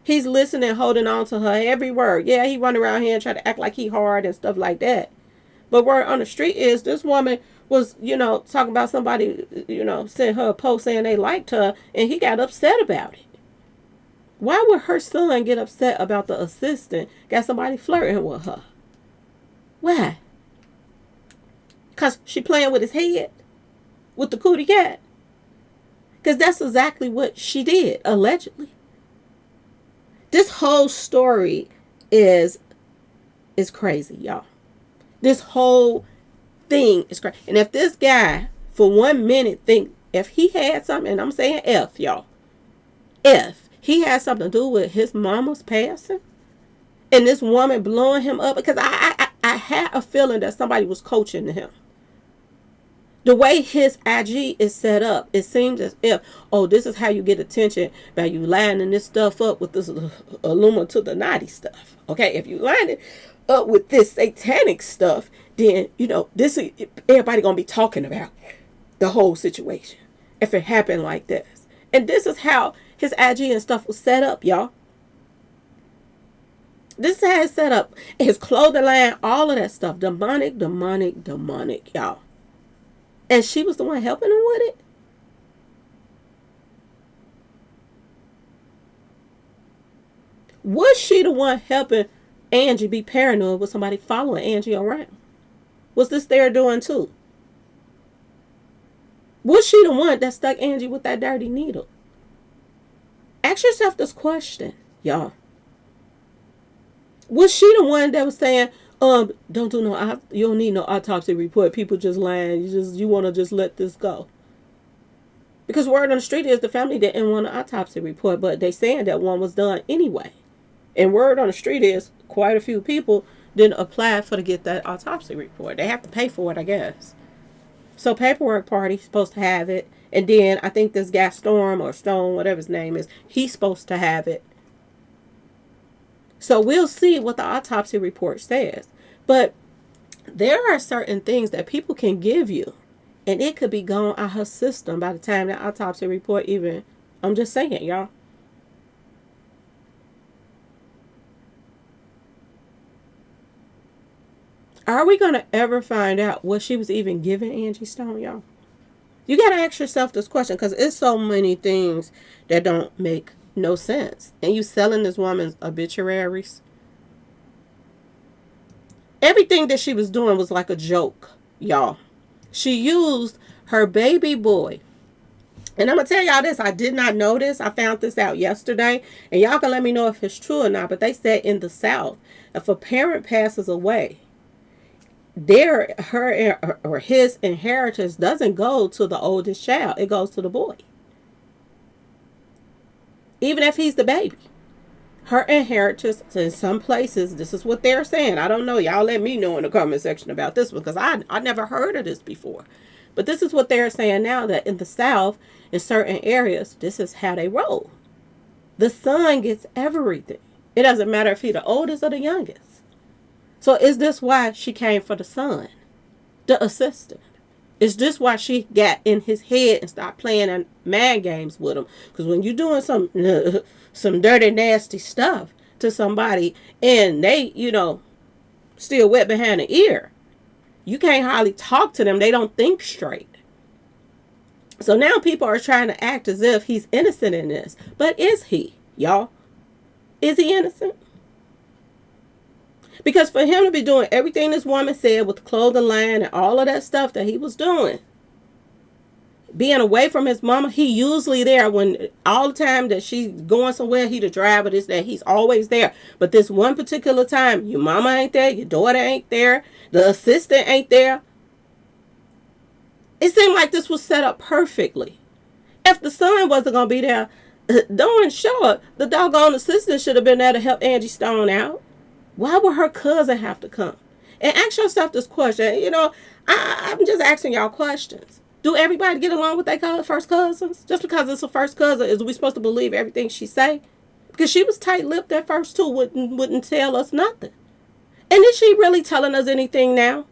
S1: He's listening, holding on to her every word. Yeah, he run around here and try to act like he hard and stuff like that. But word on the street is this woman was, talking about somebody, sent her a post saying they liked her, and he got upset about it. Why would her son get upset about the assistant got somebody flirting with her? Why? Because she playing with his head? With the cootie cat? Because that's exactly what she did, allegedly. This whole story is crazy, y'all. This whole thing is crazy. And if this guy, for 1 minute, think if he had something, and I'm saying if, y'all, if he had something to do with his mama's passing and this woman blowing him up, because I had a feeling that somebody was coaching him. The way his IG is set up, it seems as if, this is how you get attention by you lining this stuff up with this Illuma to the naughty stuff. Okay, if you line it up with this satanic stuff, then, this is, everybody going to be talking about the whole situation if it happened like this. And this is how his IG and stuff was set up, y'all. This is how it's set up. His clothing line, all of that stuff. Demonic, y'all. And she was the one helping him with it? Was she the one helping Angie be paranoid with somebody following Angie around? Was this their doing too? Was she the one that stuck Angie with that dirty needle? Ask yourself this question, y'all. Was she the one that was saying, don't do no, you don't need no autopsy report. People just lying. You want to just let this go. Because word on the street is the family didn't want an autopsy report, but they saying that one was done anyway. And word on the street is quite a few people didn't apply to get that autopsy report. They have to pay for it, I guess. So paperwork party's supposed to have it. And then I think this guy Storm or Stone, whatever his name is, he's supposed to have it. So we'll see what the autopsy report says. But there are certain things that people can give you, and it could be gone out her system by the time the autopsy report even, I'm just saying, y'all. Are we going to ever find out what she was even giving Angie Stone, y'all? You got to ask yourself this question because it's so many things that don't make no sense. And you selling this woman's obituaries. Everything that she was doing was like a joke, y'all. She used her baby boy. And I'm going to tell y'all this. I did not know this. I found this out yesterday. And y'all can let me know if it's true or not. But they said in the South, if a parent passes away, her or his inheritance doesn't go to the oldest child. It goes to the boy. Even if he's the baby. Her inheritance in some places, this is what they're saying. I don't know. Y'all let me know in the comment section about this because I never heard of this before. But this is what they're saying now, that in the South, in certain areas, this is how they roll. The son gets everything. It doesn't matter if he's the oldest or the youngest. So is this why she came for the son, the assistant? Is this why she got in his head and started playing mind games with him? Because when you're doing some dirty, nasty stuff to somebody and they, still wet behind the ear, you can't hardly talk to them. They don't think straight. So now people are trying to act as if he's innocent in this. But is he, y'all? Is he innocent? Because for him to be doing everything this woman said with the clothing line and all of that stuff that he was doing, being away from his mama, he usually there when all the time that she's going somewhere, he the driver, this, that, he's always there. But this one particular time, your mama ain't there, your daughter ain't there, the assistant ain't there. It seemed like this was set up perfectly. If the son wasn't going to be there, darn sure, the doggone assistant should have been there to help Angie Stone out. Why would her cousin have to come? And ask yourself this question. I'm just asking y'all questions. Do everybody get along with their first cousins? Just because it's a first cousin, is we supposed to believe everything she say? Because she was tight-lipped at first too, wouldn't tell us nothing. And is she really telling us anything now?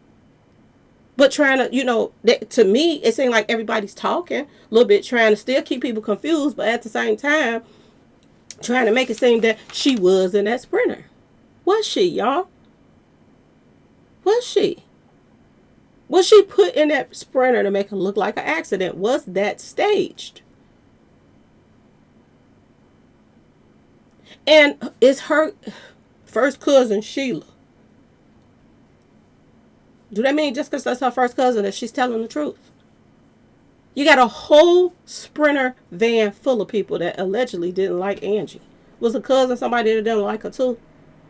S1: But trying to, to me, it seemed like everybody's talking a little bit, trying to still keep people confused, but at the same time, trying to make it seem that she was in that Sprinter. Was she, y'all? Was she? Was she put in that Sprinter to make it look like an accident? Was that staged? And is her first cousin Sheila? Do that mean just because that's her first cousin that she's telling the truth? You got a whole Sprinter van full of people that allegedly didn't like Angie. Was a cousin somebody that didn't like her too?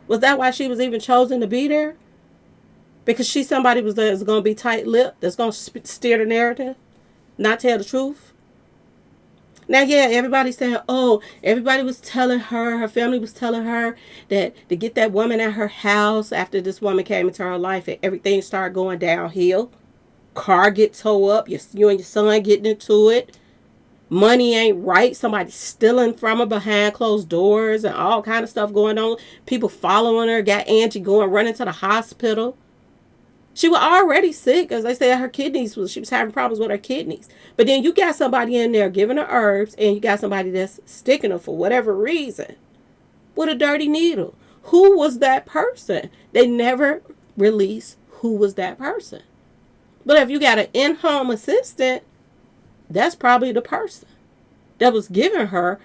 S1: Was that why she was even chosen to be there? Because she's somebody that's going to be tight-lipped, that's going to steer the narrative, not tell the truth? Now, yeah, everybody's saying, everybody was telling her family was telling her that to get that woman at her house after this woman came into her life and everything started going downhill. Car get towed up, you and your son getting into it. Money ain't right. Somebody stealing from her behind closed doors and all kind of stuff going on. People following her. Got Angie running to the hospital. She was already sick. As they said, she was having problems with her kidneys. But then you got somebody in there giving her herbs and you got somebody that's sticking her for whatever reason with a dirty needle. Who was that person? They never released who was that person. But if you got an in-home assistant, that's probably the person that was giving her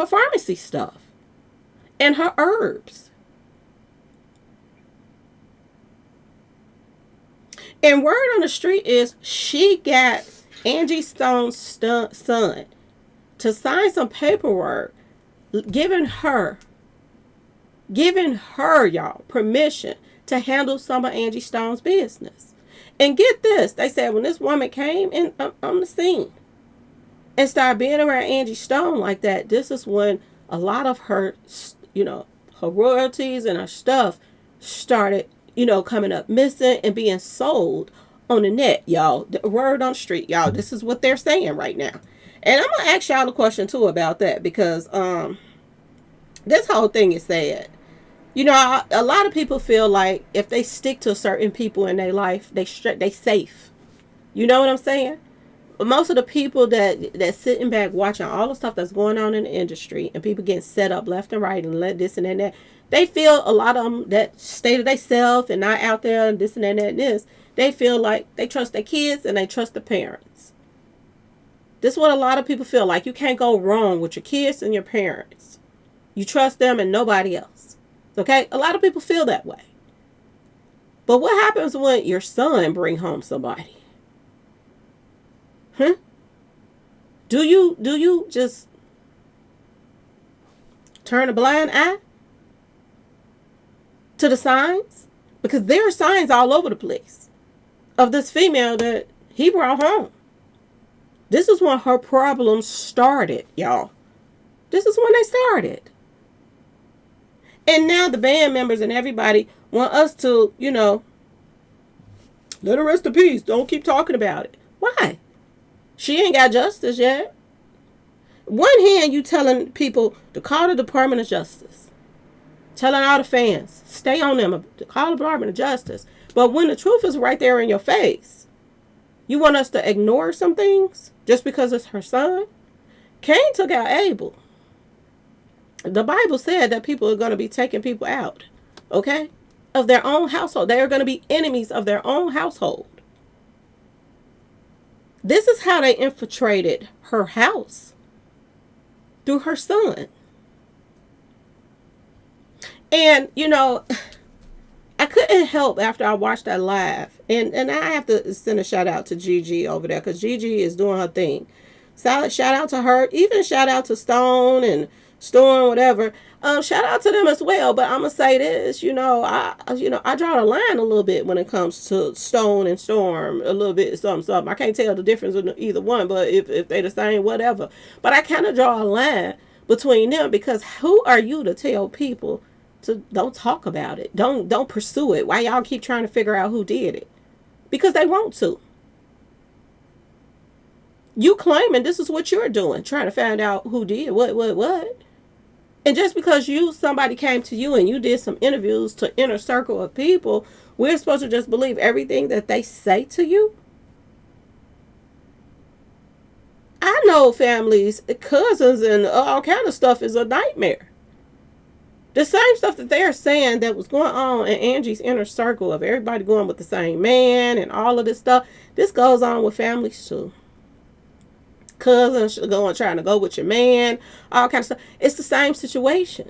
S1: pharmacy stuff and her herbs. And word on the street is she got Angie Stone's son to sign some paperwork giving her, y'all, permission to handle some of Angie Stone's business. And get this, they said when this woman came in on the scene and started being around Angie Stone like that, this is when a lot of her, her royalties and her stuff started, coming up missing and being sold on the net, y'all. The word on the street, y'all. This is what they're saying right now. And I'm going to ask y'all a question too about that because this whole thing is sad. A lot of people feel like if they stick to certain people in their life, they safe. You know what I'm saying? But most of the people that sitting back watching all the stuff that's going on in the industry and people getting set up left and right and let this and that, they feel a lot of them that stay to themselves and not out there and this and that and this. They feel like they trust their kids and they trust the parents. This is what a lot of people feel like. You can't go wrong with your kids and your parents. You trust them and nobody else. Okay? A lot of people feel that way. But what happens when your son bring home somebody? Do you just turn a blind eye to the signs? Because there are signs all over the place of this female that he brought home. This is when her problems started, y'all. This is when they started. And now the band members and everybody want us to, let her rest in peace. Don't keep talking about it. Why? She ain't got justice yet. One hand, you telling people to call the Department of Justice. Telling all the fans, stay on them, to call the Department of Justice. But when the truth is right there in your face, you want us to ignore some things just because it's her son? Cain took out Abel. The Bible said that people are going to be taking people out, okay, of their own household. They are going to be enemies of their own household. This is how they infiltrated her house, through her son. And, I couldn't help after I watched that live. And I have to send a shout out to Gigi over there, because Gigi is doing her thing. Solid shout out to her. Even shout out to Stone and Storm, whatever. Shout out to them as well. But I'm gonna say this, I draw the line a little bit when it comes to Stone and Storm. A little bit something. I can't tell the difference in either one, but if they the same, whatever. But I kind of draw a line between them, because who are you to tell people to don't talk about it, don't pursue it? Why y'all keep trying to figure out who did it? Because they want to. You claiming this is what you're doing, trying to find out who did what. And just because somebody came to you and you did some interviews to inner circle of people, we're supposed to just believe everything that they say to you? I know families, cousins, and all kind of stuff is a nightmare. The same stuff that they're saying that was going on in Angie's inner circle of everybody going with the same man and all of this stuff, this goes on with families too. Cousins trying to go with your man, all kind of stuff. It's the same situation.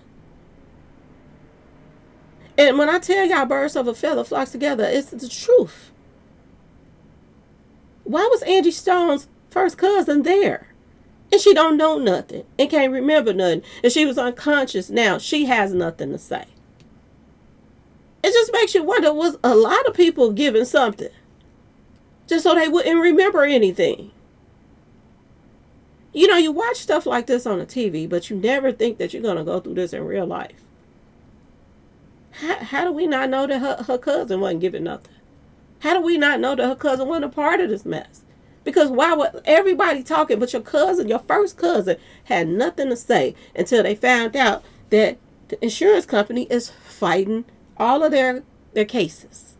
S1: And when I tell y'all birds of a feather flocks together, it's the truth. Why was Angie Stone's first cousin there? And she don't know nothing and can't remember nothing. And she was unconscious now. She has nothing to say. It just makes you wonder, was a lot of people giving something just so they wouldn't remember anything? You watch stuff like this on the TV, but you never think that you're going to go through this in real life. How do we not know that her cousin wasn't giving nothing? How do we not know that her cousin wasn't a part of this mess? Because why would everybody talking, but your cousin, your first cousin, had nothing to say until they found out that the insurance company is fighting all of their cases.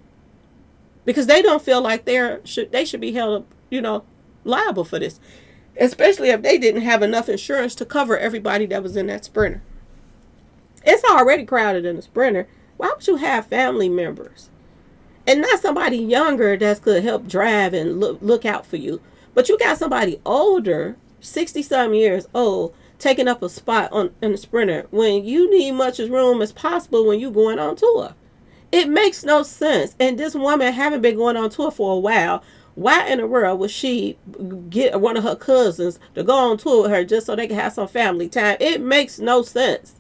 S1: Because they don't feel like they should be held, liable for this. Especially if they didn't have enough insurance to cover everybody that was in that Sprinter. It's already crowded in the Sprinter. Why would you have family members? And not somebody younger that could help drive and look out for you. But you got somebody older, 60-some years old, taking up a spot in the Sprinter when you need much as room as possible when you're going on tour. It makes no sense. And this woman haven't been going on tour for a while. Why in the world would she get one of her cousins to go on tour with her just so they can have some family time? It makes no sense.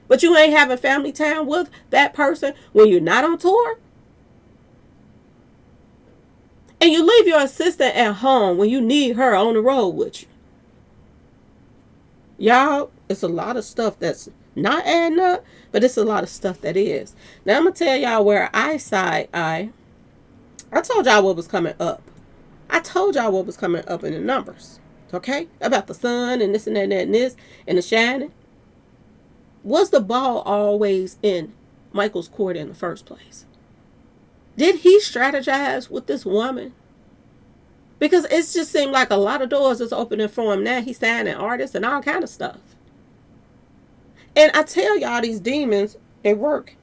S1: But you ain't having family time with that person when you're not on tour? And you leave your assistant at home when you need her on the road with you. Y'all, it's a lot of stuff that's not adding up, but it's a lot of stuff that is. Now I'm going to tell y'all where I told y'all what was coming up. I told y'all what was coming up in the numbers. Okay? About the sun and this and that and this and the shining. Was the ball always in Michael's court in the first place? Did he strategize with this woman? Because it just seemed like a lot of doors is opening for him now. He's signing artists and all kind of stuff. And I tell y'all, these demons, they work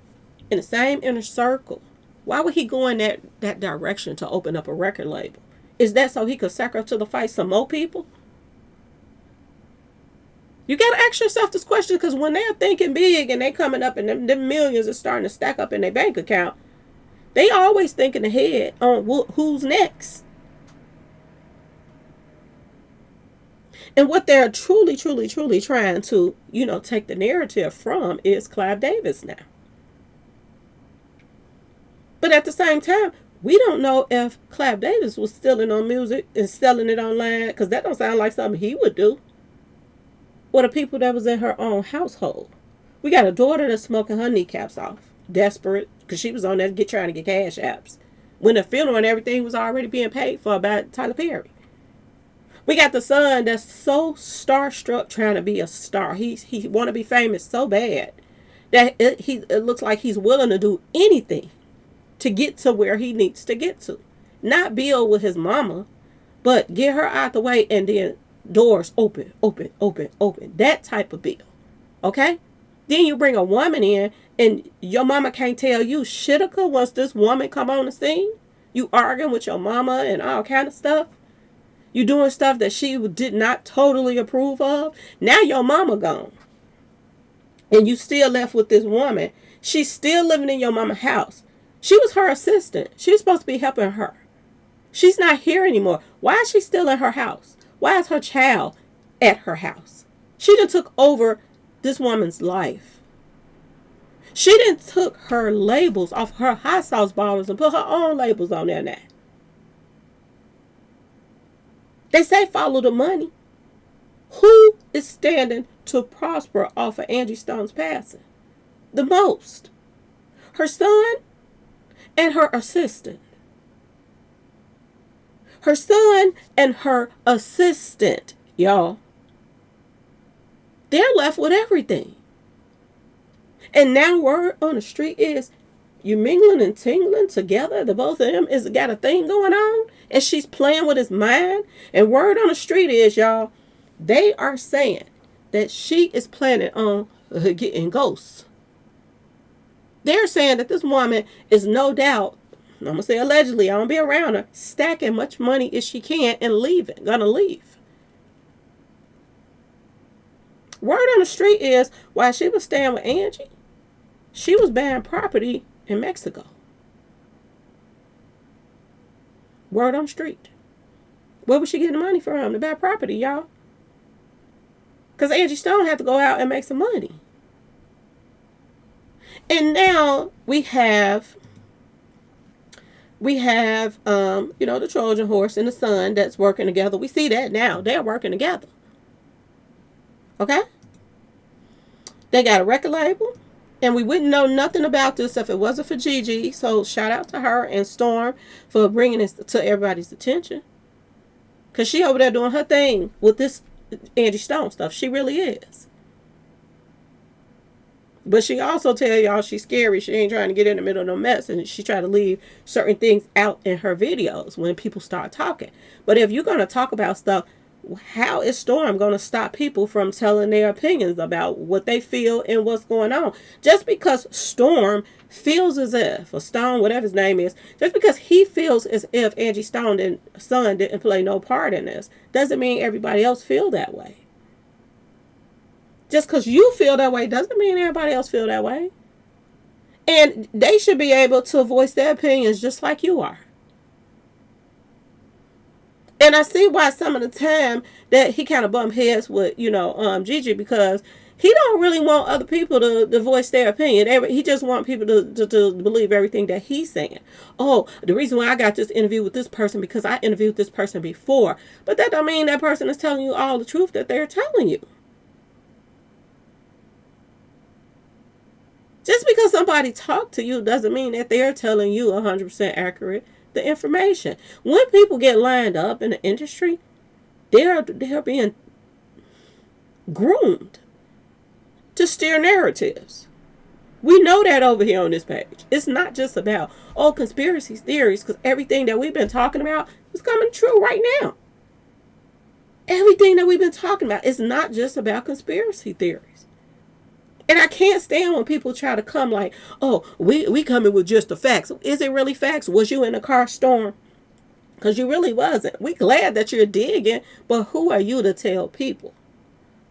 S1: in the same inner circle. Why would he go in that direction to open up a record label? Is that so he could sucker up to the fight some more people? You got to ask yourself this question, because when they're thinking big and they coming up and them millions are starting to stack up in their bank account, They always thinking ahead on who's next. And what they're truly, truly, truly trying to, take the narrative from is Clive Davis now. But at the same time, we don't know if Clive Davis was stealing on music and selling it online, because that don't sound like something he would do. Or the people that was in her own household. We got a daughter that's smoking her kneecaps off, desperate, because she was on there trying to get cash apps, when the funeral and everything was already being paid for by Tyler Perry. We got the son that's so starstruck trying to be a star. He want to be famous so bad that it looks like he's willing to do anything to get to where he needs to get to. Not build with his mama, but get her out the way and then doors open, open, open, open. That type of bill. Okay? Then you bring a woman in and your mama can't tell you shitica once this woman come on the scene. You arguing with your mama and all kind of stuff. You doing stuff that she did not totally approve of. Now your mama gone. And you still left with this woman. She's still living in your mama's house. She was her assistant. She was supposed to be helping her. She's not here anymore. Why is she still in her house? Why is her child at her house? She done took over this woman's life. She done took her labels off her hot sauce bottles and put her own labels on there now. They say follow the money. Who is standing to prosper off of Angie Stone's passing? The most. Her son and her assistant. Her son and her assistant, y'all. They're left with everything. And now word on the street is you mingling and tingling together. The both of them is got a thing going on. And she's playing with his mind. And word on the street is, y'all, they are saying that she is planning on getting ghosts. They're saying that this woman is no doubt, I'm going to say allegedly, I don't be around her, stacking much money as she can and leaving, going to leave. Word on the street is, while she was staying with Angie, she was buying property in Mexico. Word on the street. Where was she getting the money from to buy property, y'all? Because Angie Stone had to go out and make some money. And now we have the Trojan horse and the son that's working together. We see that now. They're working together. Okay? They got a record label. And we wouldn't know nothing about this if it wasn't for Gigi. So shout out to her and Storm for bringing this to everybody's attention. Because she over there doing her thing with this Angie Stone stuff. She really is. But she also tell y'all she's scary. She ain't trying to get in the middle of no mess. And she try to leave certain things out in her videos when people start talking. But if you're going to talk about stuff, how is Storm going to stop people from telling their opinions about what they feel and what's going on? Just because Storm feels as if, or Stone, whatever his name is, just because he feels as if Angie Stone and son didn't play no part in this, doesn't mean everybody else feel that way. Just because you feel that way doesn't mean everybody else feel that way. And they should be able to voice their opinions just like you are. And I see why some of the time that he kind of bump heads with, Gigi, because he don't really want other people to voice their opinion. He just want people to believe everything that he's saying. Oh, the reason why I got this interview with this person because I interviewed this person before. But that don't mean that person is telling you all the truth that they're telling you. Just because somebody talked to you doesn't mean that they're telling you 100% accurate the information. When people get lined up in the industry, they're being groomed to steer narratives. We know that over here on this page. It's not just about conspiracy theories, because everything that we've been talking about is coming true right now. Everything that we've been talking about is not just about conspiracy theories. And I can't stand when people try to come like, we coming with just the facts. Is it really facts? Was you in a car storm? Because you really wasn't. We glad that you're digging, but who are you to tell people?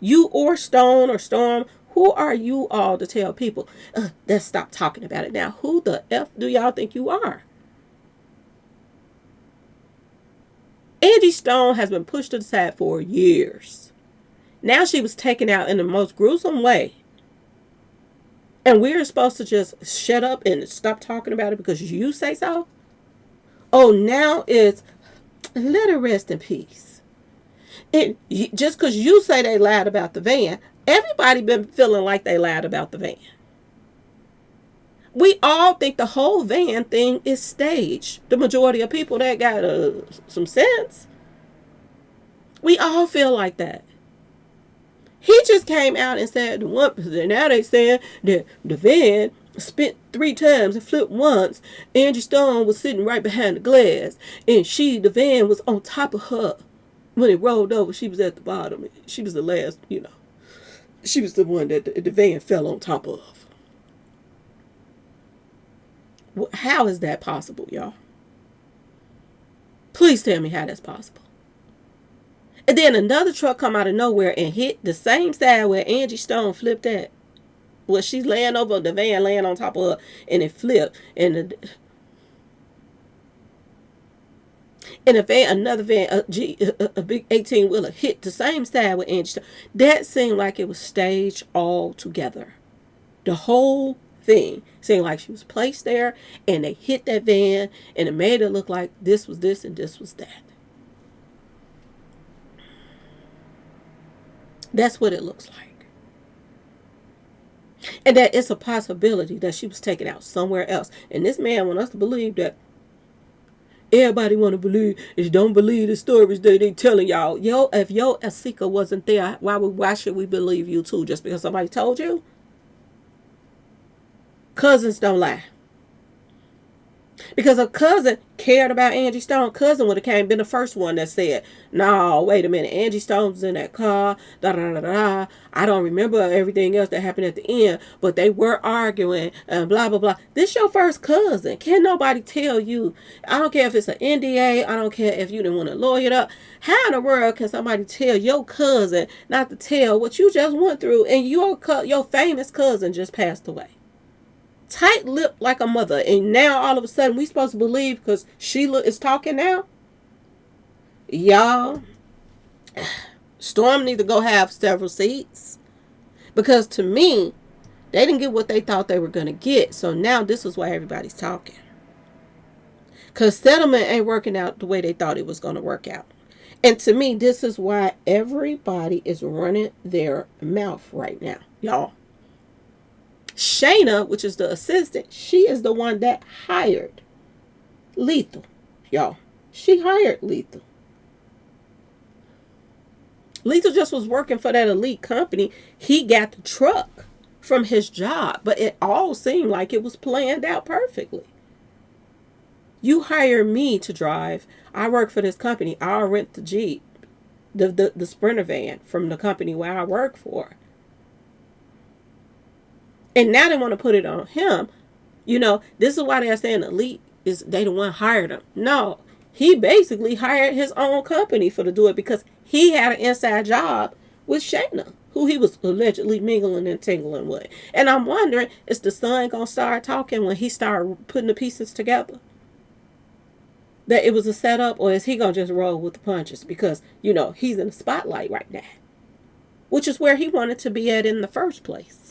S1: You or Stone or Storm, Who are you all to tell people, let's stop talking about it now? Who the F do y'all think you are? Angie Stone has been pushed to the side for years. Now she was taken out in the most gruesome way. And we're supposed to just shut up and stop talking about it because you say so? Oh, now it's, let her rest in peace. Just because you say they lied about the van, everybody been feeling like they lied about the van. We all think the whole van thing is staged. The majority of people that got some sense. We all feel like that. He just came out and said, now they saying that the van spent 3 times and flipped once. Angie Stone was sitting right behind the glass, and the van was on top of her. When it rolled over, she was at the bottom. She was the last, she was the one that the van fell on top of. How is that possible, y'all? Please tell me how that's possible. And then another truck come out of nowhere and hit the same side where Angie Stone flipped at. Well, she's laying over the van, laying on top of her, and it flipped. And a van, another van, a big 18-wheeler hit the same side with Angie Stone. That seemed like it was staged all together. The whole thing seemed like she was placed there, and they hit that van, and it made it look like this was this and this was that. That's what it looks like. And that it's a possibility that she was taken out somewhere else. And this man wants us to believe that everybody want to believe, is don't believe the stories that they telling y'all. If your Asika wasn't there, why should we believe you too? Just because somebody told you? Cousins don't lie. Because a cousin cared about Angie Stone. Cousin would have been the first one that said, no, wait a minute, Angie Stone's in that car, da-da-da-da. I don't remember everything else that happened at the end, but they were arguing and blah, blah, blah. This your first cousin. Can't nobody tell you. I don't care if it's an NDA. I don't care if you didn't want to lawyer it up. How in the world can somebody tell your cousin not to tell what you just went through and your famous cousin just passed away? Tight-lipped like a mother, and now all of a sudden we supposed to believe because Sheila is talking now? Y'all, Storm need to go have several seats, because to me, they didn't get what they thought they were going to get, so now this is why everybody's talking. Because settlement ain't working out the way they thought it was going to work out. And to me, this is why everybody is running their mouth right now, y'all. Shayna, which is the assistant, she is the one that hired Lethal, y'all. She hired Lethal. Lethal just was working for that elite company. He got the truck from his job, but it all seemed like it was planned out perfectly. You hire me to drive. I work for this company. I'll rent the Jeep, the Sprinter van from the company where I work for. And now they want to put it on him. This is why they're saying elite is they the one hired him. No, he basically hired his own company to do it because he had an inside job with Shayna, who he was allegedly mingling and tingling with. And I'm wondering, is the son going to start talking when he start putting the pieces together? That it was a setup, or is he going to just roll with the punches? Because, he's in the spotlight right now. Which is where he wanted to be at in the first place.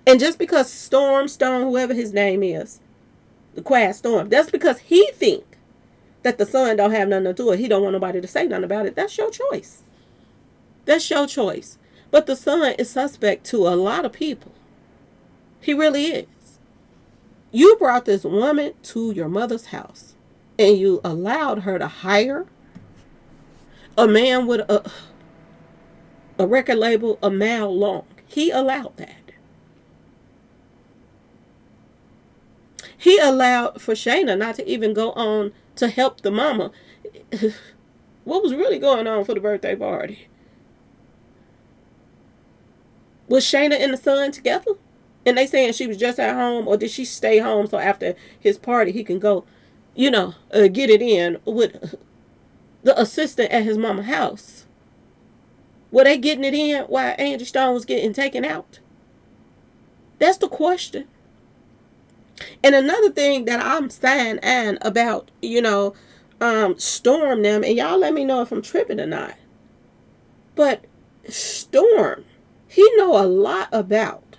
S1: And just because Stone, whoever his name is, the Quiet Storm, that's because he think that the son don't have nothing to do with it. He don't want nobody to say nothing about it. That's your choice. That's your choice. But the son is suspect to a lot of people. He really is. You brought this woman to your mother's house and you allowed her to hire a man with a record label a mile long. He allowed that. He allowed for Shayna not to even go on to help the mama. What was really going on for the birthday party? Was Shayna and the son together? And they saying she was just at home, or did she stay home so after his party he can go, get it in with the assistant at his mama's house? Were they getting it in while Angie Stone was getting taken out? That's the question. And another thing that I'm saying and about, Storm them, and y'all let me know if I'm tripping or not. But Storm, he know a lot about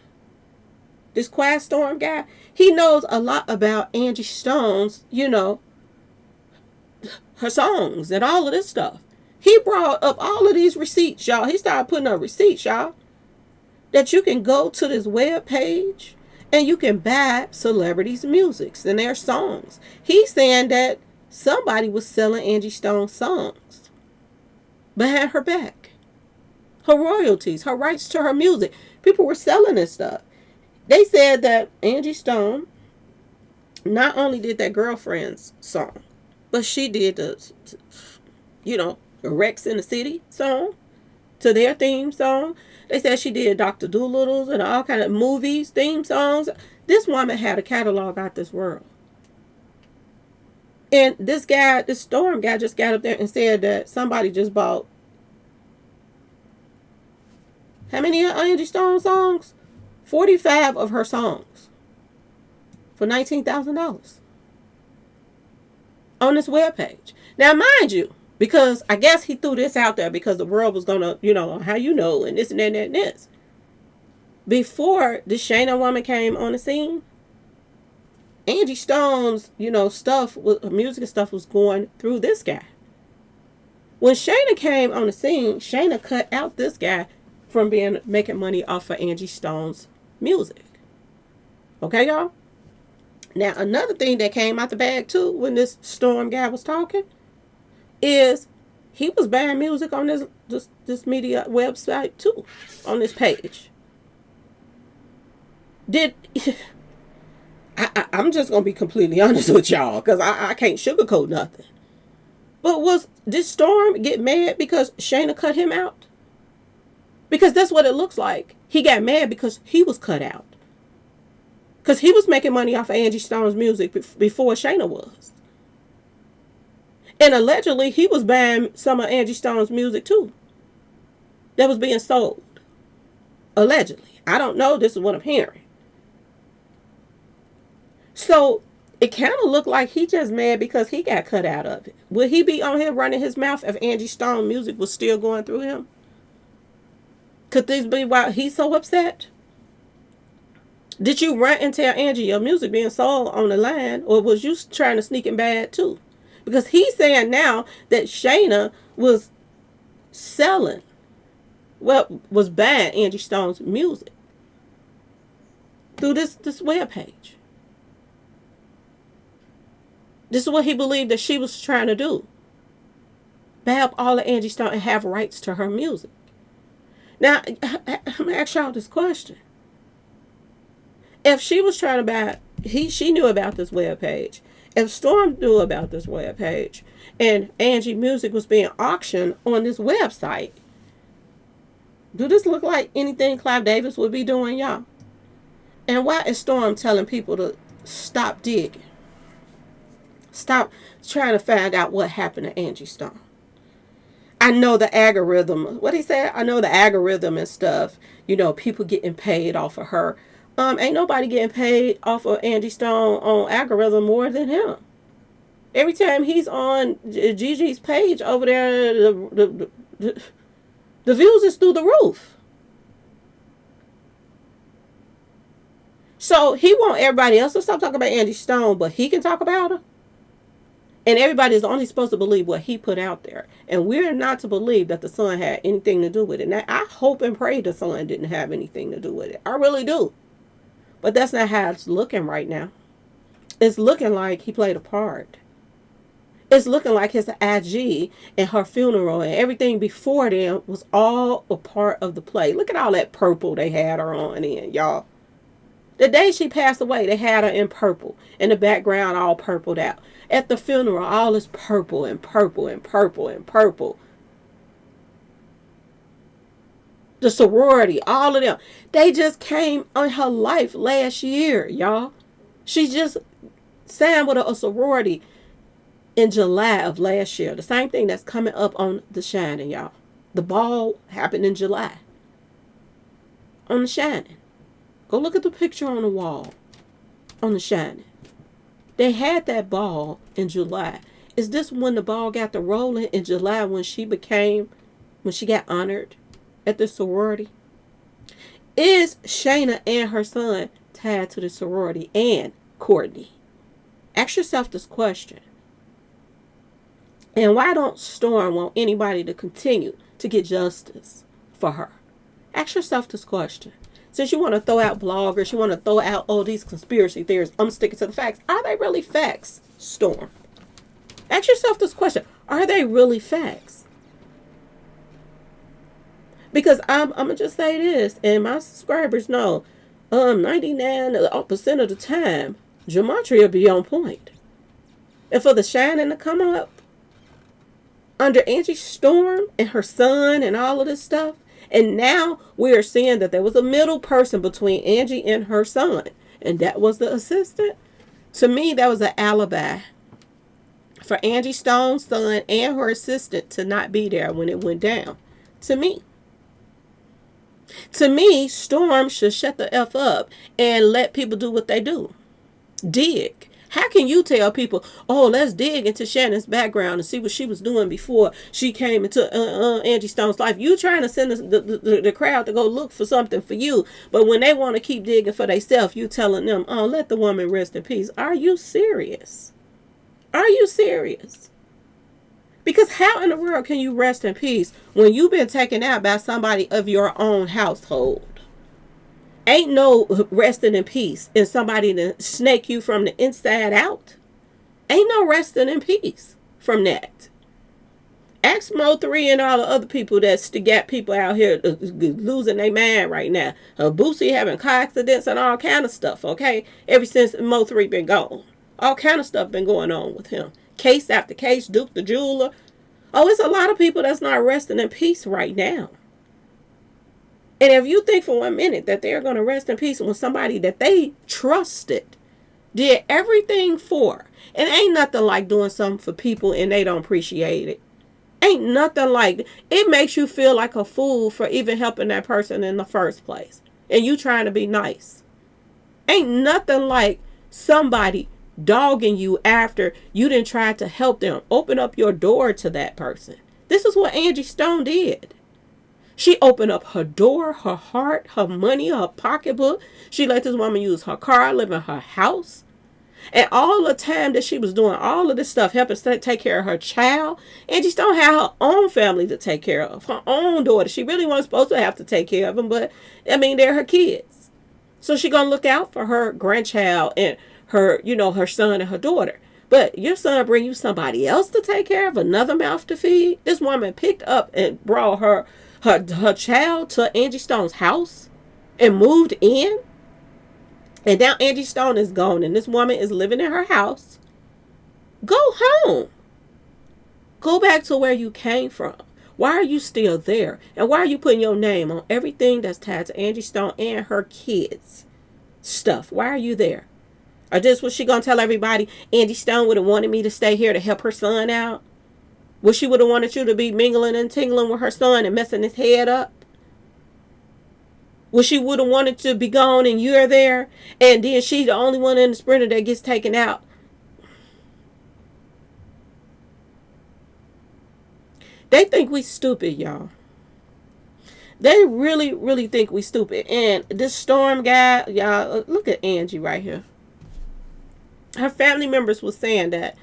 S1: this Quiet Storm guy. He knows a lot about Angie Stone's, her songs and all of this stuff. He brought up all of these receipts, y'all. He started putting up receipts, y'all, that you can go to this web page and you can buy celebrities' musics and their songs. He's saying that somebody was selling Angie Stone's songs behind her back. Her royalties, her rights to her music. People were selling this stuff. They said that Angie Stone not only did that Girlfriend's song, but she did the, Rex in the City song to their theme song. They said she did Dr. Doolittle's and all kind of movies, theme songs. This woman had a catalog out this world. And this Storm guy just got up there and said that somebody just bought how many Angie Stone songs? 45 of her songs for $19,000 on this webpage. Now, mind you, because I guess he threw this out there because the world was going to, and this and that and this. Before the Shayna woman came on the scene, Angie Stone's, stuff, music and stuff was going through this guy. When Shayna came on the scene, Shayna cut out this guy from making money off of Angie Stone's music. Okay, y'all? Now, another thing that came out the bag, too, when this Storm guy was talking, is he was buying music on this media website, too, on this page. I'm just going to be completely honest with y'all, because I can't sugarcoat nothing. But did Storm get mad because Shayna cut him out? Because that's what it looks like. He got mad because he was cut out. Because he was making money off of Angie Stone's music before Shayna was. And allegedly, he was buying some of Angie Stone's music too. That was being sold. Allegedly. I don't know. This is what I'm hearing. So, it kind of looked like he just mad because he got cut out of it. Would he be on here running his mouth if Angie Stone music was still going through him? Could this be why he's so upset? Did you run and tell Angie your music being sold on the line, or was you trying to sneak and bad too? Because he's saying now that Shayna was was buying Angie Stone's music through this web page. This is what he believed that she was trying to do. Buy up all of Angie Stone and have rights to her music. Now, I'm going to ask y'all this question. If she was trying to buy, she knew about this webpage. If Storm knew about this webpage and Angie music was being auctioned on this website, do this look like anything Clive Davis would be doing, y'all? And why is Storm telling people to stop digging? Stop trying to find out what happened to Angie Stone. I know the algorithm. What he said? I know the algorithm and stuff. People getting paid off of her. Ain't nobody getting paid off of Angie Stone on algorithm more than him. Every time he's on Gigi's page over there, the views is through the roof. So he want everybody else to stop talking about Angie Stone, but he can talk about her. And everybody is only supposed to believe what he put out there. And we're not to believe that the son had anything to do with it. Now, I hope and pray the son didn't have anything to do with it. I really do. But that's not how it's looking right now. It's looking like he played a part. It's looking like his IG and her funeral and everything before them was all a part of the play. Look at all that purple they had her on in, y'all. The day she passed away, they had her in purple. In the background, all purpled out. At the funeral, all this purple and purple and purple and purple. The sorority, all of them. They just came on her life last year, y'all. She just signed with a sorority in July of last year. The same thing that's coming up on The Shining, y'all. The ball happened in July on The Shining. Go look at the picture on the wall on The Shining. They had that ball in July. Is this when the ball got to rolling in July when she got honored at the sorority? Is Shayna and her son tied to the sorority and Courtney? Ask yourself this question. And why don't Storm want anybody to continue to get justice for her? Ask yourself this question. Since you want to throw out bloggers, you want to throw out all these conspiracy theories, I'm sticking to the facts. Are they really facts, Storm? Ask yourself this question. Are they really facts? Because I'm going to just say this, and my subscribers know, 99% of the time, gematria will be on point. And for The Shining to come up under Angie Stone and her son and all of this stuff, and now we are seeing that there was a middle person between Angie and her son, and that was the assistant. To me, that was an alibi for Angie Stone's son and her assistant to not be there when it went down. To me, Storm should shut the F up and let people do what they do. Dig. How can you tell people, oh, let's dig into Shannon's background and see what she was doing before she came into Angie Stone's life? You trying to send the crowd to go look for something for you, but when they want to keep digging for themselves, you telling them, oh, let the woman rest in peace. Are you serious? Are you serious? Because how in the world can you rest in peace when you've been taken out by somebody of your own household? Ain't no resting in peace in somebody to snake you from the inside out. Ain't no resting in peace from that. Ask Mo3 and all the other people that's got people out here losing their mind right now. Boosie having car accidents and all kind of stuff, okay? Ever since Mo3 been gone. All kind of stuff been going on with him. Case after case, Duke the Jeweler. Oh, it's a lot of people that's not resting in peace right now. And if you think for 1 minute that they're going to rest in peace when somebody that they trusted did everything for, and ain't nothing like doing something for people and they don't appreciate it. Ain't nothing like it. Makes you feel like a fool for even helping that person in the first place. And you trying to be nice. Ain't nothing like somebody dogging you after you didn't try to help them. Open up your door to that person. This is what Angie Stone did. She opened up her door, her heart, her money, her pocketbook. She let this woman use her car, live in her house. And all the time that she was doing all of this stuff, helping take care of her child, Angie Stone had her own family to take care of, her own daughter. She really wasn't supposed to have to take care of them, but, I mean, they're her kids. So she going to look out for her grandchild and her, her son and her daughter. But your son bring you somebody else to take care of, another mouth to feed. This woman picked up and brought her child to Angie Stone's house and moved in. And now Angie Stone is gone and this woman is living in her house. Go home. Go back to where you came from. Why are you still there? And why are you putting your name on everything that's tied to Angie Stone and her kids' stuff? Why are you there? Or this was she going to tell everybody Angie Stone would have wanted me to stay here to help her son out? Well, she would have wanted you to be mingling and tingling with her son and messing his head up? Well, she would have wanted to be gone and you're there, and then she's the only one in the Sprinter that gets taken out? They think we stupid, y'all. They really, really think we stupid. And this Storm guy, y'all, look at Angie right here. Her family members was saying that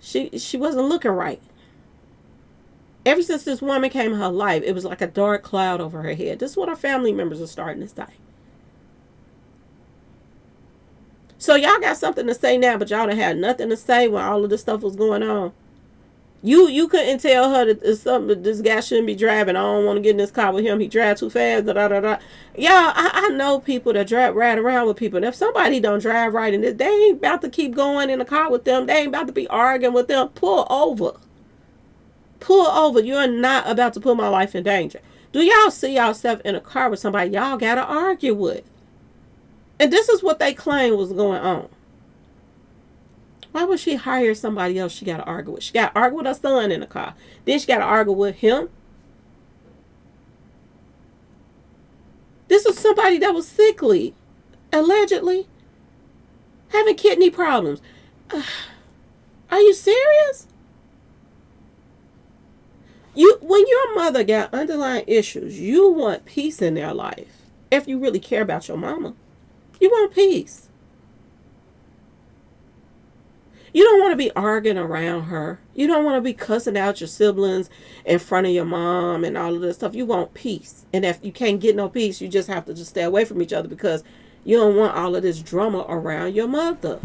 S1: she wasn't looking right. Ever since this woman came in her life, it was like a dark cloud over her head. This is what her family members are starting to say. So y'all got something to say now, but y'all done had nothing to say when all of this stuff was going on. You couldn't tell her that something this guy shouldn't be driving. I don't want to get in this car with him. He drives too fast. Da, da, da, da. Y'all, I know people that ride around with people. And if somebody don't drive right and they ain't about to keep going in the car with them, they ain't about to be arguing with them, pull over. Pull over. You're not about to put my life in danger. Do y'all see yourself in a car with somebody y'all got to argue with? And this is what they claim was going on. Why would she hire somebody else she got to argue with? She got to argue with her son in the car. Then she got to argue with him. This is somebody that was sickly, allegedly, having kidney problems. Are you serious? When your mother got underlying issues, you want peace in their life. If you really care about your mama, you want peace. You don't want to be arguing around her. You don't want to be cussing out your siblings in front of your mom and all of this stuff. You want peace. And if you can't get no peace, you just have to just stay away from each other because you don't want all of this drama around your mother.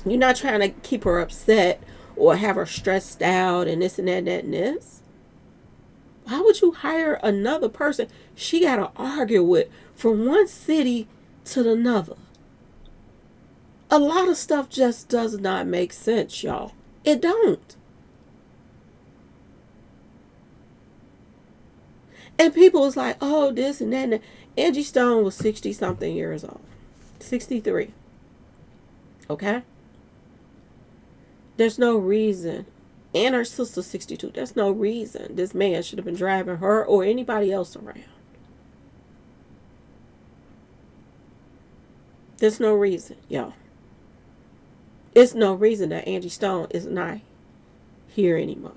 S1: You're not trying to keep her upset or have her stressed out and this and that and that and this. Why would you hire another person she got to argue with from one city to another? A lot of stuff just does not make sense, y'all. It don't. And people was like, oh, this and that. And that. Angie Stone was 60-something years old. 63. Okay? There's no reason. And her sister 62. There's no reason this man should have been driving her or anybody else around. There's no reason, y'all. It's no reason that Angie Stone is not here anymore.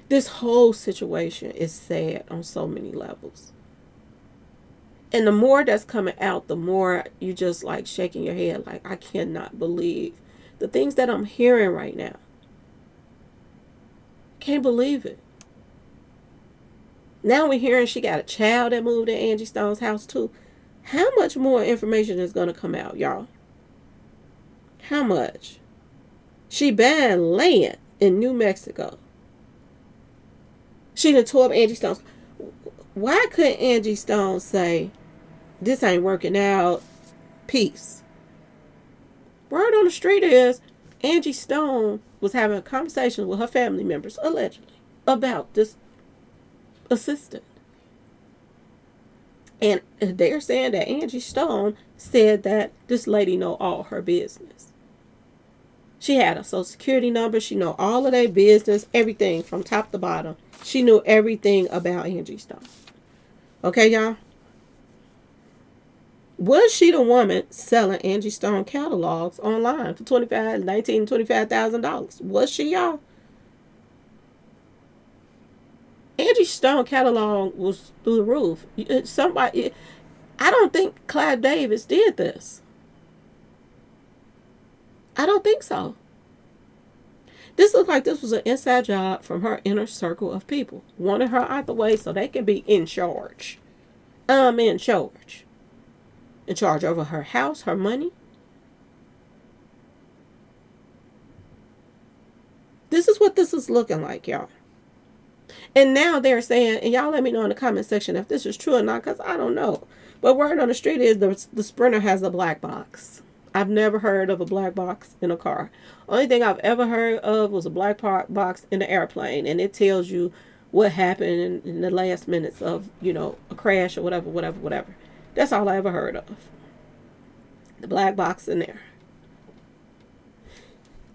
S1: This whole situation is sad on so many levels. And the more that's coming out, the more you just like shaking your head like, I cannot believe the things that I'm hearing right now. Can't believe it. Now we're hearing she got a child that moved to Angie Stone's house too. How much more information is going to come out, y'all? How much? She buying land in New Mexico. She done tore up Angie Stone's. Why couldn't Angie Stone say, this ain't working out, peace? Word on the street is Angie Stone was having a conversation with her family members, allegedly, about this assistant. And they're saying that Angie Stone said that this lady know all her business. She had a social security number. She know all of their business, everything from top to bottom. She knew everything about Angie Stone. Okay, y'all? Was she the woman selling Angie Stone catalogs online for $25,000? Was she, y'all? Angie Stone catalog was through the roof. I don't think Clive Davis did this. I don't think so. This looked like this was an inside job from her inner circle of people. Wanted her out the way so they can be in charge. In charge. In charge over her house, her money. This is what this is looking like, y'all. And now they're saying, and y'all let me know in the comment section if this is true or not, because I don't know. But word on the street is the Sprinter has a black box. I've never heard of a black box in a car. Only thing I've ever heard of was a black box in the airplane. And it tells you what happened in the last minutes of, a crash or whatever. That's all I ever heard of. The black box in there.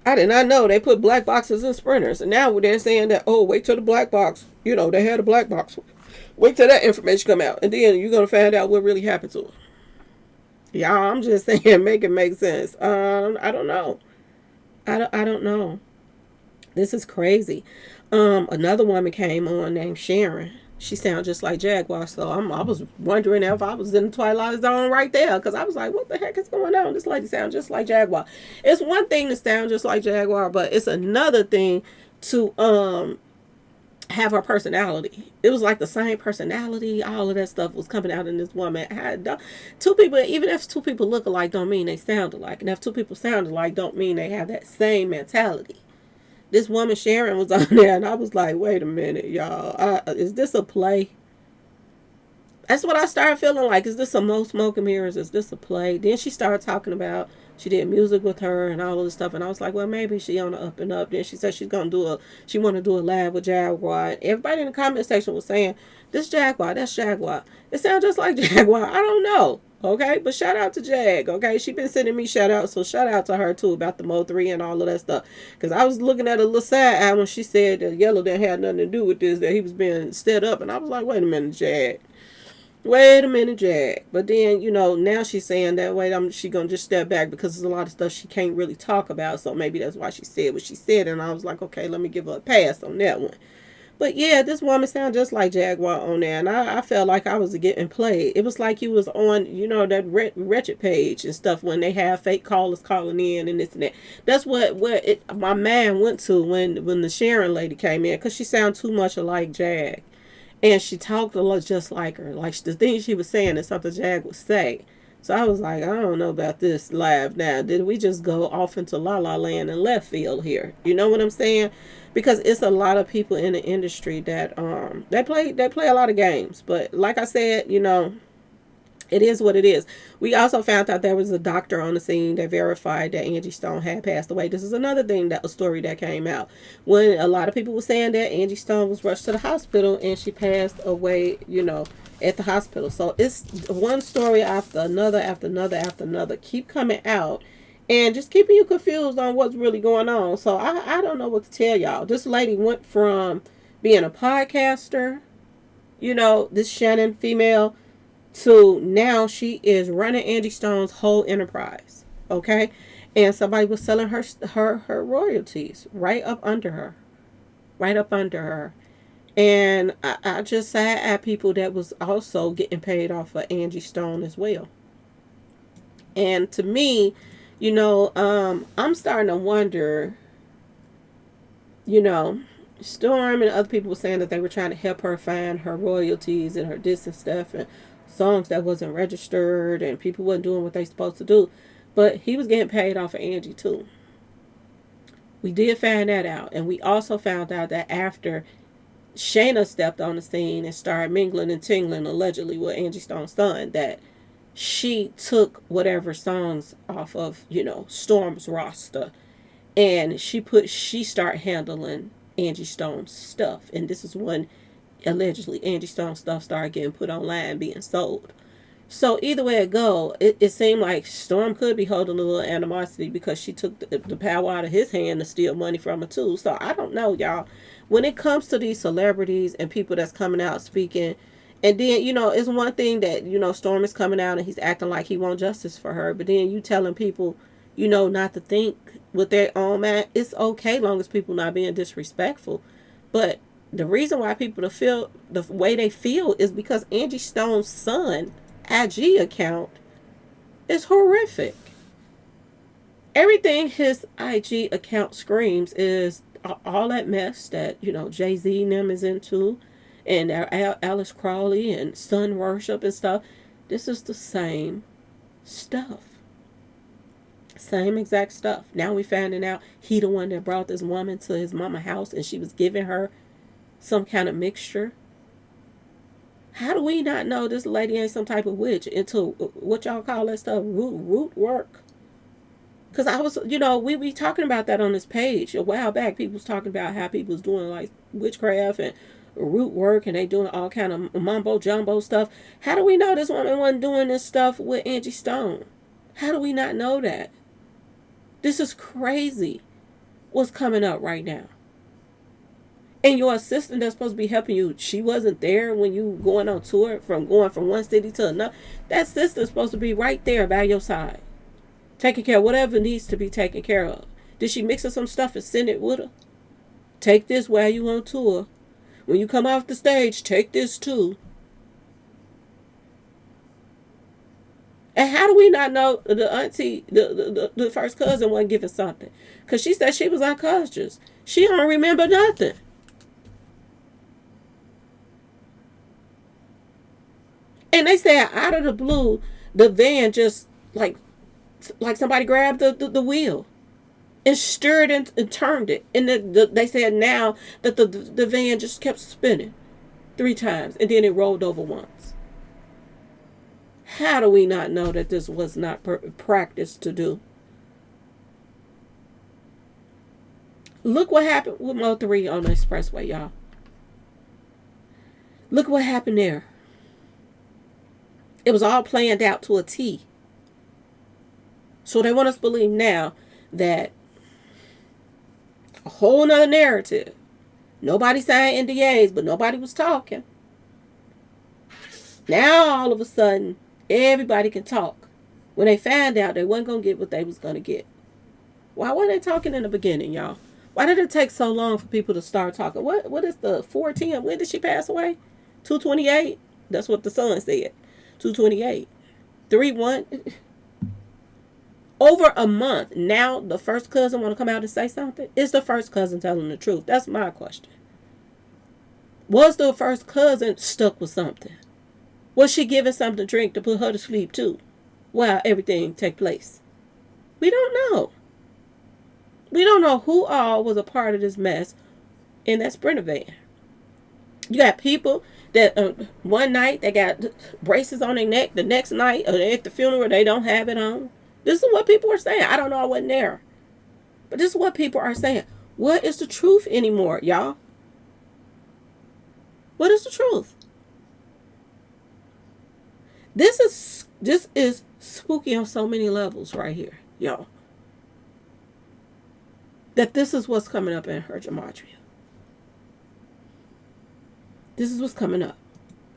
S1: I did not know they put black boxes in Sprinters. And now they're saying that, oh, wait till the black box. They had a black box. Wait till that information come out. And then you're going to find out what really happened to it. Y'all, I'm just saying, make it make sense. I don't know. I don't know. This is crazy. Another woman came on named Sharon. She sounds just like Jaguar. So I was wondering if I was in the Twilight Zone right there. Because I was like, what the heck is going on? This lady sounds just like Jaguar. It's one thing to sound just like Jaguar, but it's another thing to have her personality. It was like the same personality. All of that stuff was coming out in this woman. Two people, even if two people look alike, don't mean they sound alike. And if two people sound alike, don't mean they have that same mentality. This woman Sharon was on there, and I was like, wait a minute, y'all. Is this a play? That's what I started feeling like. Is this a smoke and mirrors? Is this a play? Then she started talking about she did music with her and all of this stuff. And I was like, well, maybe she on the up and up. Then she said she want to do a live with Jaguar. And everybody in the comment section was saying, this Jaguar, that's Jaguar. It sounds just like Jaguar. I don't know. Okay, but shout out to Jag. Okay, she been sending me shout outs, so shout out to her too about the Mo 3 and all of that stuff. Because I was looking at a little side eye when she said that Yellow didn't have nothing to do with this, that he was being set up, and I was like, wait a minute, Jag. Wait a minute, Jag. But then, now she's saying that, she gonna just step back because there's a lot of stuff she can't really talk about, so maybe that's why she said what she said, and I was like, okay, let me give her a pass on that one. But yeah, this woman sounds just like Jaguar on there, and I felt like I was getting played. It was like you was on, that wretched page and stuff when they have fake callers calling in and this and that. That's what my mind went to when the Sharon lady came in, because she sounded too much like Jag, and she talked a lot just like her. Like the things she was saying is something Jag would say. So I was like, I don't know about this live now. Did we just go off into La La Land and left field here? You know what I'm saying? Because it's a lot of people in the industry that they play a lot of games. But like I said, it is what it is. We also found out there was a doctor on the scene that verified that Angie Stone had passed away. This is another thing, that a story that came out when a lot of people were saying that Angie Stone was rushed to the hospital and she passed away, at the hospital. So it's one story after another, after another, after another, keep coming out and just keeping you confused on what's really going on. So I don't know what to tell y'all. This lady went from being a podcaster, this Shannon female, to now she is running Angie Stone's whole enterprise. Okay? And somebody was selling her royalties right up under her. Right up under her. And I just sat at people that was also getting paid off of Angie Stone as well. And to me, I'm starting to wonder, Storm and other people were saying that they were trying to help her find her royalties and her this and stuff, and songs that wasn't registered, and people wasn't doing what they supposed to do. But he was getting paid off of Angie too. We did find that out. And we also found out that after Shayna stepped on the scene and started mingling and tingling allegedly with Angie Stone's son, that she took whatever songs off of, Storm's roster, and she started handling Angie Stone's stuff. And this is when allegedly Angie Stone's stuff started getting put online, being sold. So either way it go, it seemed like Storm could be holding a little animosity because she took the power out of his hand to steal money from her too. So I don't know, y'all. When it comes to these celebrities and people that's coming out speaking, and then, it's one thing that, Storm is coming out and he's acting like he wants justice for her, but then you telling people, not to think with their own mind. It's okay long as people not being disrespectful. But the reason why people feel the way they feel is because Angie Stone's son IG account is horrific. Everything his IG account screams is all that mess that, Jay-Z and them is into, and Alice Crawley and sun worship and stuff. This is the same stuff. Same exact stuff. Now we finding out he the one that brought this woman to his mama house and she was giving her some kind of mixture. How do we not know this lady ain't some type of witch into what y'all call that stuff, root work? Because I was, we be talking about that on this page a while back. People was talking about how people was doing like witchcraft and root work, and they doing all kind of mumbo jumbo stuff. How do we know this woman wasn't doing this stuff with Angie Stone? How do we not know that? This is crazy what's coming up right now. And your assistant that's supposed to be helping you, she wasn't there when you going on tour, going from one city to another. That sister's supposed to be right there by your side, taking care of whatever needs to be taken care of. Did she mix up some stuff and send it with her? Take this while you on tour. When you come off the stage, take this too. And how do we not know the auntie, the first cousin wasn't giving something? Because she said she was unconscious. She don't remember nothing. And they said out of the blue, the van just like somebody grabbed the wheel and stirred and turned it. And they said now that the van just kept spinning 3 times and then it rolled over once. How do we not know that this was not practiced to do? Look what happened with Mo 3 on the expressway, y'all. Look what happened there. It was all planned out to a T. So they want us to believe now that a whole nother narrative. Nobody signed NDAs, but nobody was talking. Now all of a sudden, everybody can talk. When they found out they wasn't going to get what they was going to get. Why weren't they talking in the beginning, y'all? Why did it take so long for people to start talking? What is the 410? When did she pass away? 228? That's what the son said. 228. 3-1. Over a month. Now the first cousin want to come out and say something? Is the first cousin telling the truth? That's my question. Was the first cousin stuck with something? Was she giving something to drink to put her to sleep too? While everything take place? We don't know. We don't know who all was a part of this mess in that Sprinter van. You got people that one night they got braces on their neck, the next night or at the funeral they don't have it on. This is what people are saying. I don't know, I wasn't there. But this is what people are saying. What is the truth anymore, y'all? What is the truth? This is spooky on so many levels right here, y'all. That this is what's coming up in her gematria. This is what's coming up.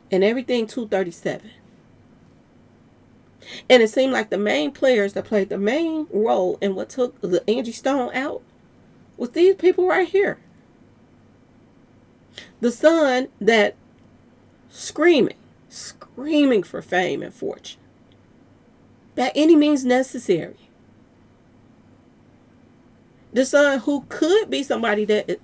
S1: And everything 237. And it seemed like the main players that played the main role in what took the Angie Stone out was these people right here. The son that screaming for fame and fortune. By any means necessary. The son who could be somebody that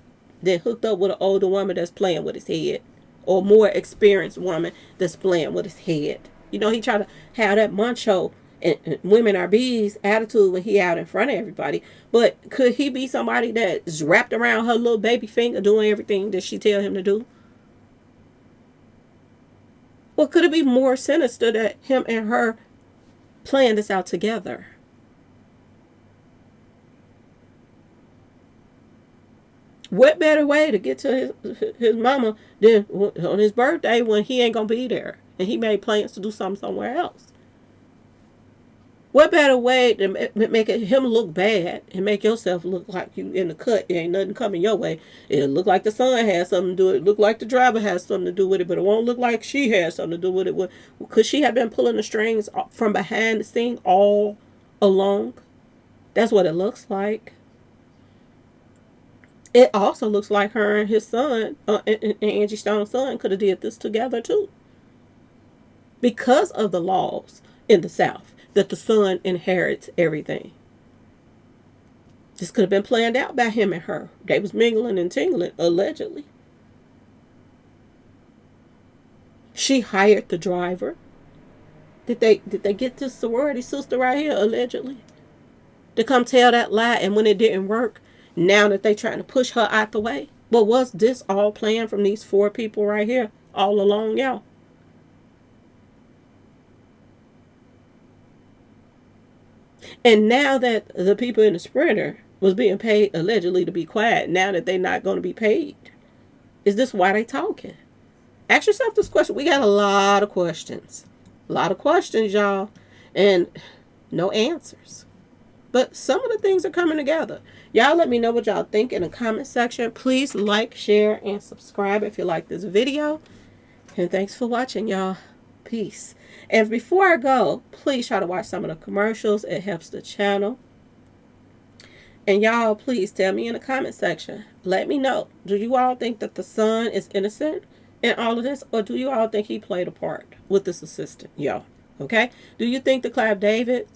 S1: hooked up with an older woman that's playing with his head. Or more experienced woman that's playing with his head. You know, he tried to have that macho and women are bees attitude when he out in front of everybody. But could he be somebody that's wrapped around her little baby finger doing everything that she tell him to do? Or could it be more sinister that him and her playing this out together? What better way to get to his mama than on his birthday when he ain't going to be there and he made plans to do something somewhere else? What better way to make him look bad and make yourself look like you in the cut? There ain't nothing coming your way. It'll look like the son has something to do with it. Look like the driver has something to do with it, but it won't look like she has something to do with it. Could she have been pulling the strings from behind the scene all along? That's what it looks like. It also looks like her and his son, and Angie Stone's son, could have did this together too. Because of the laws in the South, that the son inherits everything. This could have been planned out by him and her. They was mingling and tingling, allegedly. She hired the driver. Did they get this sorority sister right here, allegedly? To come tell that lie, and when it didn't work, now that they trying to push her out the way. But was this all planned from these 4 people right here all along, y'all? And now that the people in the Sprinter was being paid allegedly to be quiet, now that they're not going to be paid, is this why they talking? Ask yourself this question. We got a lot of questions. A lot of questions, y'all. And no answers. But some of the things are coming together. Y'all let me know what y'all think in the comment section. Please like, share, and subscribe if you like this video. And thanks for watching, y'all. Peace. And before I go, please try to watch some of the commercials. It helps the channel. And y'all, please tell me in the comment section. Let me know. Do you all think that the son is innocent in all of this? Or do you all think he played a part with this assistant? Y'all. Okay? Do you think that Clive David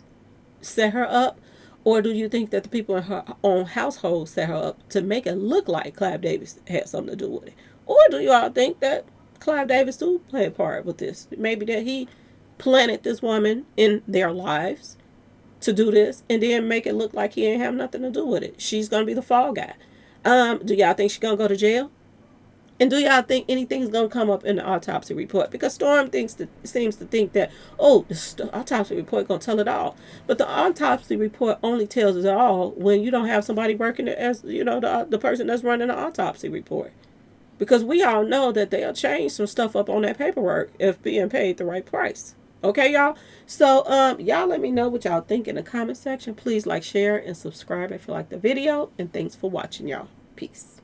S1: set her up? Or do you think that the people in her own household set her up to make it look like Clive Davis had something to do with it? Or do you all think that Clive Davis too played a part with this? Maybe that he planted this woman in their lives to do this and then make it look like he ain't have nothing to do with it. She's going to be the fall guy. Do y'all think she's going to go to jail? And do y'all think anything's going to come up in the autopsy report? Because Storm seems to think that, oh, the autopsy report going to tell it all. But the autopsy report only tells it all when you don't have somebody working as, you know, the person that's running the autopsy report. Because we all know that they'll change some stuff up on that paperwork if being paid the right price. Okay, y'all. So y'all let me know what y'all think in the comment section. Please like, share, and subscribe if you like the video. And thanks for watching, y'all. Peace.